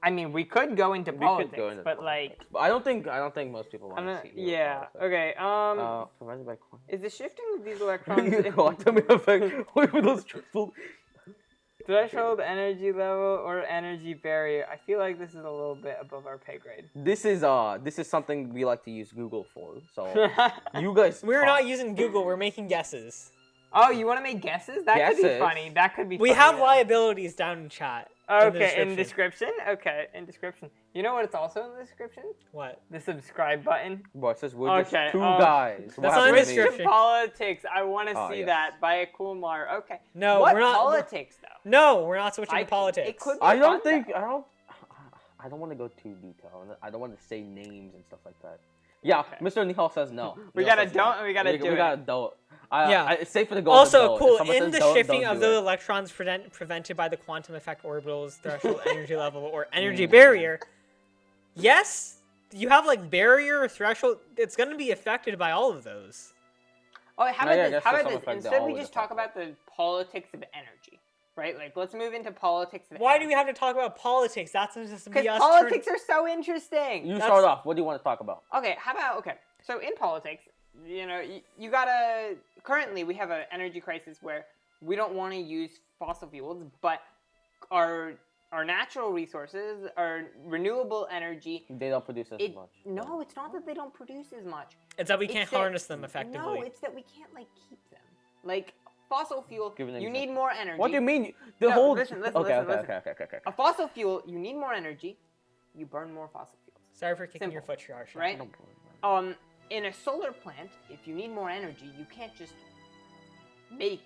I mean, we could go into We politics, could go into but politics. like, But I don't think most people want I'm to not. see. Yeah. Okay. Prevented by quantum. Is the shifting of these electrons Quantum effect. What were those triple? threshold energy level or energy barrier? I feel like this is a little bit above our pay grade. This is something we like to use Google for. So you guys. we're talk. not using Google. We're making guesses. Oh, you want to make guesses? That could be Guesses? funny. That could be. We funny, have yeah. liabilities down in chat. Okay, in the description. Okay, in description. You know what? It's also in the description. What? The subscribe button. Bro, it says we're Okay, just two oh. guys. What That's not in happened the to me? description. Politics. I want to Oh, see yes. that by a cool Mar. Okay. No, what we're not. politics though? No, we're not switching to politics. It could be I don't fun, think though. I don't want to go too detailed. I don't want to say names and stuff like that. Yeah, Okay. Mr. Nihal says no. We Nihal gotta says don't no. and we gotta do We it. gotta don't. Yeah. It's safe for the go. Also, cool. If someone In says the don't, shifting don't of do the it. electrons prevented by the quantum effect orbitals threshold energy level or energy barrier, yes, you have like barrier or threshold. It's going to be affected by all of those. Oh, how Oh, about yeah, I this? guess How to about some this? effect, Instead, they we always just talk affect about the politics of energy, right? Like, let's move into politics of Why do energy. we have to talk about politics? That's just to be Because us. politics are so interesting. You That's- start off. What do you want to talk about? Okay, how about so in politics, you know, you gotta. Currently, we have an energy crisis where we don't want to use fossil fuels, but our natural resources, our renewable energy. They don't produce as much. No, it's not that they don't produce as much. It's that we It's can't that- harness them effectively. No, it's that we can't like keep them. Like fossil fuel, Give an you example. need more energy. What do you mean? The No, whole. listen, okay, listen. okay. A fossil fuel, you need more energy. You burn more fossil fuels. Sorry for kicking your Simple, foot, Sriharsha. Right? In a solar plant, if you need more energy, you can't just make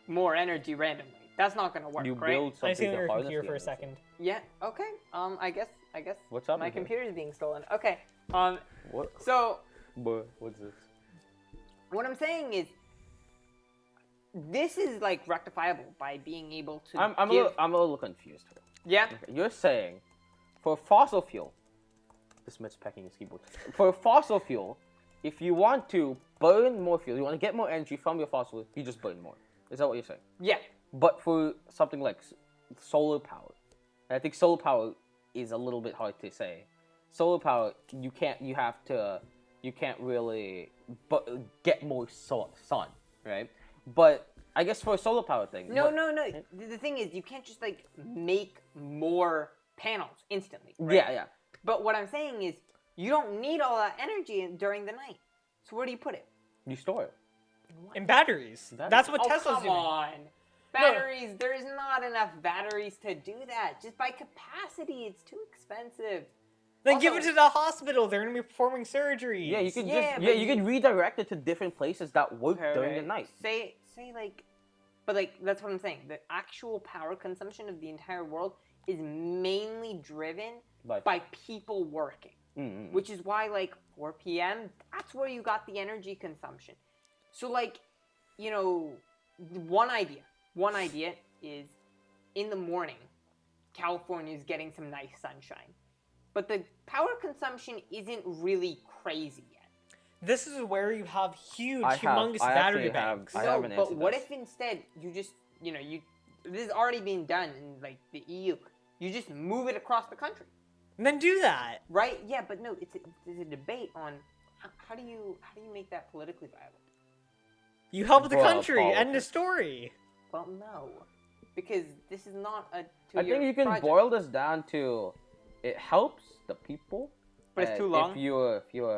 more energy randomly. That's not gonna work, You right? build I see something to your harness computer the for a energy. second. Yeah. Okay. I guess. What's up? My with it? computer is being stolen. Okay. What? So But what's this? what I'm saying is, this is like rectifiable by being able to. I'm give... a little confused here. Yeah. Okay, you're saying, for fossil fuel, this man's pecking his keyboard. For fossil fuel, if you want to burn more fuel, you want to get more energy from your fossil fuel, you just burn more. Is that what you're saying? Yeah. But for something like solar power, and I think solar power is a little bit hard to say. Solar power, you can't really get more sun. right? But I guess for a solar power thing. No. The thing is, you can't just like make more panels instantly. Right? Yeah. But what I'm saying is, you don't need all that energy during the night. So where do you put it? You store it. In batteries. That's what Tesla's come doing. on. Batteries, there's not enough batteries to do that. Just by capacity, it's too expensive. Then Also- give it to the hospital. They're gonna be performing surgeries. Yeah, you could Yeah, just but you could redirect it to different places that work during the night. Say like, but like that's what I'm saying. The actual power consumption of the entire world is mainly driven by people working, which is why like 4 p.m. That's where you got the energy consumption. So like, you know, one idea is in the morning, California is getting some nice sunshine. But the power consumption isn't really crazy yet. This is where you have humongous battery banks. I have an answer but what if instead you just, this is already being done in like the EU. You just move it across the country. And then do that. Right? Yeah, but no, there's a debate on how do you make that politically viable? You help the Well, country. End of politics. story. Well, no, because this is not a 2-year I think you can project. boil this down to it helps the people. But it's too long. If you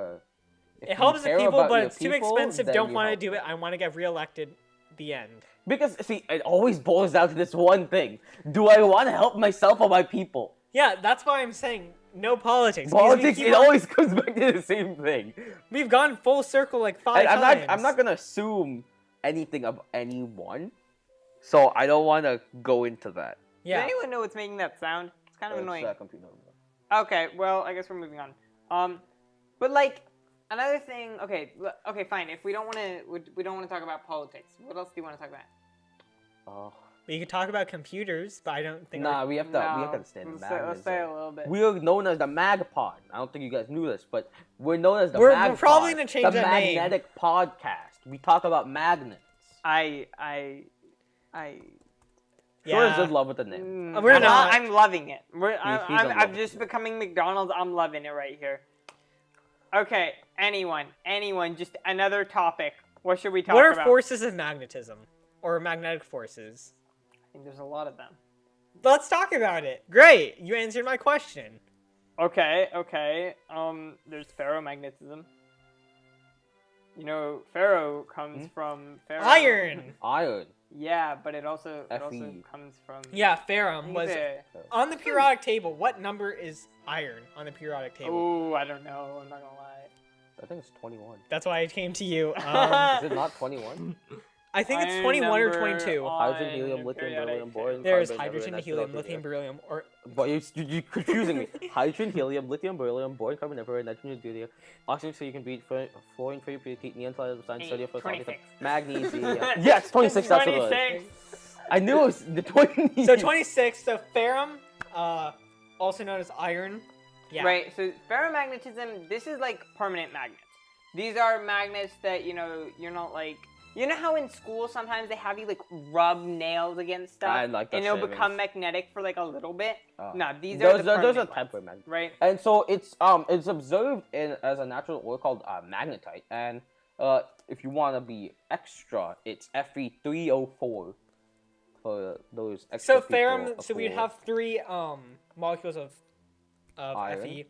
It helps the care people, about but your it's too people, expensive. then Don't you want to help do it. them. I want to get reelected. The end. Because see, it always boils down to this one thing: do I want to help myself or my people? Yeah, that's why I'm saying no politics. because we Politics, keep it on- always comes back to the same thing. We've gone full circle like 5 And times. I'm not gonna assume anything of anyone, so I don't want to go into that. Yeah. Does anyone know what's making that sound? It's kind of annoying. Computer. Okay, well, I guess we're moving on. But like another thing. Okay, fine. If we don't want to talk about politics, what else do you want to talk about? Oh. We could talk about computers, but I don't think. Nah, we have to understand Let's magnetism. say a little bit. We're known as the Magpod. I don't think you guys knew this, but we're known as the We're Magpod. probably gonna change the that name. Magnetic Podcast. We talk about magnets. I Shorya's in love with the name. We're not. I'm loving it. He's in I'm love. just becoming McDonald's. I'm loving it right here. Okay, anyone, just another topic. What should we talk What are about? forces of magnetism or magnetic forces? I think there's a lot of them. Let's talk about it. Great, you answered my question. Okay. There's ferromagnetism. You know, ferro comes from ferro. Iron. Iron. Yeah, but it also Fe. comes from. Yeah, ferrum was Either. on the periodic table. What number is iron on the periodic table? Oh, I don't know. I'm not gonna lie. I think it's 21. That's why I came to you. Is it not 21? I think it's Iron 21 or number 22. on Hydrogen, helium, the lithium, periodic beryllium, boron. table. There's carbon, hydrogen, never, helium, nitrogen, lithium, beryllium, or But you're confusing me. Hydrogen, helium, lithium, beryllium, boron, carbon, never, nitrogen, deuterium, oxygen, so you can beat fluorine for your purity, neon, science, sodium, for 26. magnesium. Yes, 26. That's what it was. 26. I knew it was the 20. so 26. So ferrum, also known as iron. Yeah. Right. So ferromagnetism. This is like permanent magnets. These are magnets that you're not like. You know how in school sometimes they have you like rub nails against stuff, I like that and it'll shit, become man. magnetic for like a little bit. Oh. No, these Those are the are permanent temporary ones, magnets. right? And so it's observed as a natural ore called magnetite, and if you want to be extra, it's Fe3O4 for those extra. So people ferrum. of So we'd cool. have 3 molecules of Iron. Fe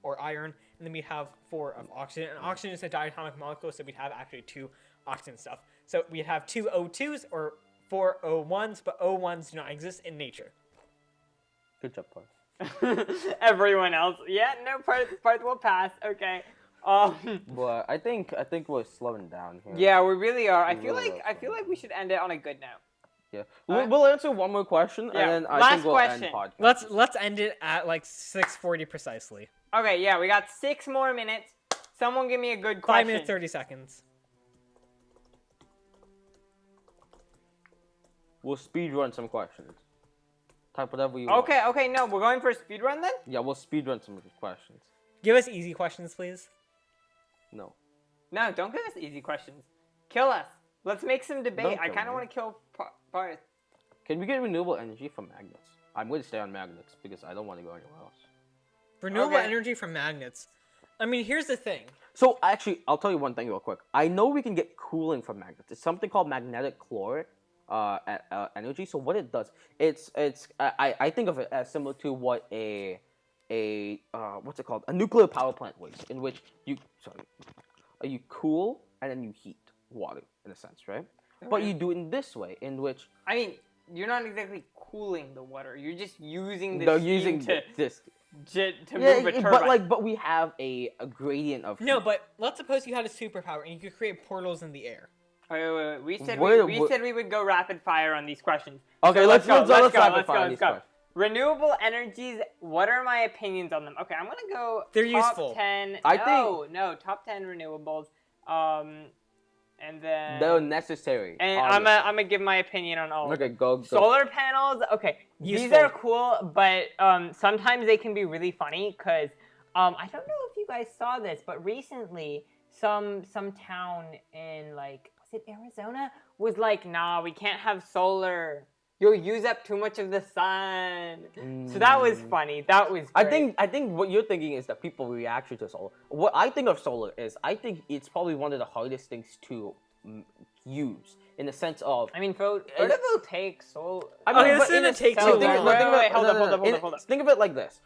or iron, and then we'd have 4 of oxygen. And oxygen is a diatomic molecule, so we'd have actually 2 oxygen stuff. So we'd have 2 O2s or 4 O1s, but O1s do not exist in nature. Good job, Parth. Everyone else, yeah, no, Parth will pass. Okay. But I think we're slowing down here. Yeah, we really are. I We feel really like are. we should end it on a good note. Yeah. Alright. We'll answer one more question, Yeah, and then I last think we'll question. end podcast. Let's end it at like 6:40 precisely. Okay, yeah, we got 6 more minutes. Someone give me a good 5 question. minutes 30 seconds. We'll speed run some questions. Type whatever you want. Okay, no, we're going for a speed run then? Yeah, we'll speed run some questions. Give us easy questions, please. No. No, don't give us easy questions. Kill us. Let's make some debate. Don't I kill kind of me. want to kill Parth. Can we get renewable energy from magnets? I'm going to stay on magnets because I don't want to go anywhere else. Renewable Okay. energy from magnets. I mean, here's the thing. So actually, I'll tell you one thing real quick. I know we can get cooling from magnets. It's something called magnetic caloric energy. So what it does, I think of it as similar to what what's it called? A nuclear power plant works, in which you cool and then you heat water in a sense, right? Okay. But you do it in this way, in which I mean, you're not exactly cooling the water. You're just using the steam to move a turbine. But we have a gradient of heat. No, but let's suppose you had a superpower and you could create portals in the air. Wait. We said we would go rapid fire on these questions. Okay, so let's go. Let's go. Renewable energies. What are my opinions on them? Okay, I'm gonna go. They're top useful. 10. Top 10 renewables. And then they're necessary. And I'm gonna give my opinion on all. Okay, go. Solar panels. Okay, useful. These are cool, but sometimes they can be really funny because I don't know if you guys saw this, but recently some town in was it Arizona was like, nah, we can't have solar. You'll use up too much of the sun. So that was funny. That was great. I think what you're thinking is that people reaction to solar. What I think of solar is, I think it's probably one of the hardest things to use in the sense of. I mean, photovoltaic solar. This didn't take too long. Wait, hold up. Think of it like this.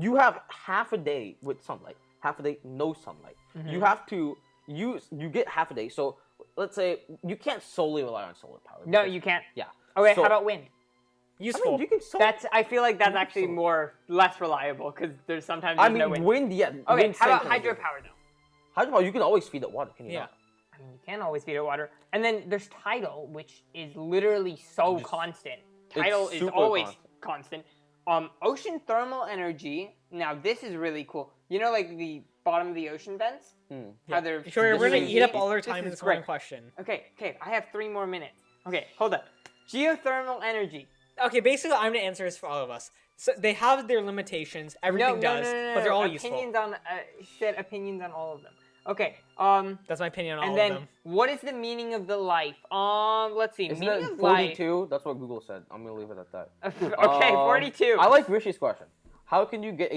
You have half a day with sunlight, half a day no sunlight. Mm-hmm. You have to you get half a day. So let's say you can't solely rely on solar power. No, you can't. Yeah. Okay, how about wind? Useful. I mean, you can I feel like that's actually less reliable because there's sometimes no wind. Wind, yeah. Okay, wind how about hydropower though? Hydropower, you can always feed it water, can you not? I mean, you can always feed it water. And then there's tidal, which is literally so constant. Tidal is always constant. Ocean thermal energy. Now this is really cool. You know, like the bottom of the ocean vents? How they're Sure, we're gonna eat up all our time in this one question. Okay, I have 3 more minutes. Okay, hold up. Geothermal energy. Okay, basically, I'm gonna answer this for all of us. So they have their limitations. Everything does, but they're all useful. She said opinions on all of them. Okay. That's my opinion on all of them. And then, what is the meaning of the life? Let's see. Isn't meaning it of 42? That's what Google said. I'm gonna leave it at that. Okay, 42. I like Rishi's question. How can you get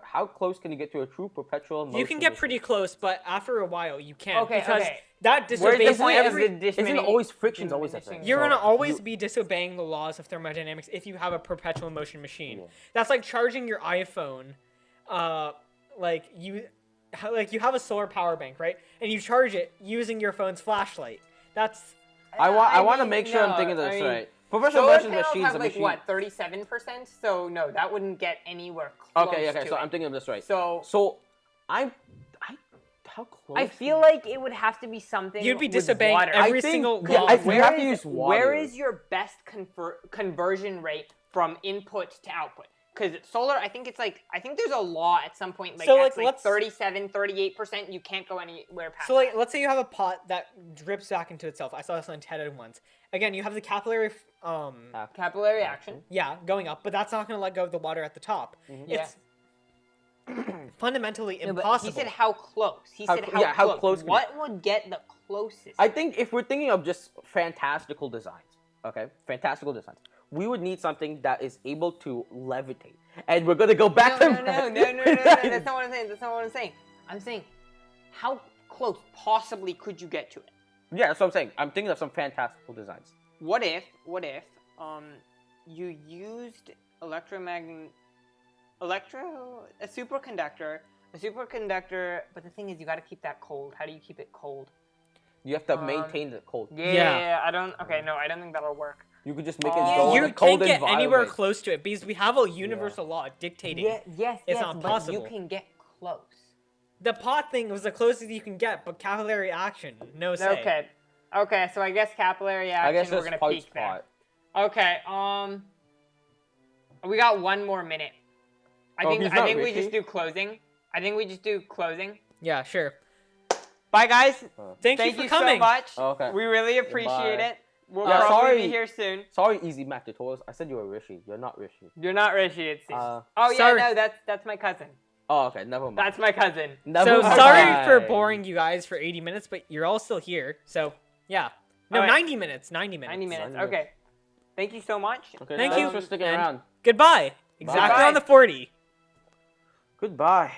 how close can you get to a true perpetual motion? You can get pretty close, but after a while you can't. Okay, because okay. that disobeys Isn't always friction's always a thing? You're gonna always be disobeying the laws of thermodynamics if you have a perpetual motion machine. That's like charging your iPhone. You have a solar power bank, right? And you charge it using your phone's flashlight. That's. I want to make sure I'm thinking this right. Professional motion machines have what, 37%? So no, that wouldn't get anywhere close. Okay. So I'm thinking of this right. So how close? I feel like it would have to be something. You'd be disobeying every single law. I think you have to use water. Where is your best conversion rate from input to output? Because solar, I think there's a law at some point, like 37, 38%, you can't go anywhere past. So let's say you have a pot that drips back into itself. I saw this on TED once. Again, you have the capillary action. Yeah, going up, but that's not going to let go of the water at the top. Mm-hmm. It's fundamentally impossible. He said how close. How close. What would get the closest? I think if we're thinking of just fantastical designs, we would need something that is able to levitate. And we're going to go back No, that's not what I'm saying. I'm saying, how close possibly could you get to it? Yeah, that's what I'm saying. I'm thinking of some fantastical designs. What if you used a superconductor, but the thing is you got to keep that cold. How do you keep it cold? You have to maintain the cold. Yeah. I don't think that'll work. You could just make it go in a cold environment. You can't get anywhere close to it because we have a universal law dictating. It's not possible. But you can get close. The pot thing was the closest you can get, but capillary action, no say. Okay, so I guess capillary action, we're gonna peak there. Okay, we got 1 more minute. I think we just do closing. Yeah, sure. Bye, guys. Thank you for coming. So much. Okay. We really appreciate it. We'll probably be here soon. Sorry, Easy Mac Tutorials. I said you were Rishi. You're not Rishi. You're not Rishi, it seems. Sorry. No, that's my cousin. Oh, okay. Never mind. That's my cousin. Sorry for boring you guys for 80 minutes, but you're all still here. So, yeah. No, right. 90 minutes. 90 minutes. 90 minutes. Okay. Thank you so much. Okay, Thank you for sticking around. Goodbye. Exactly on the 40. Goodbye.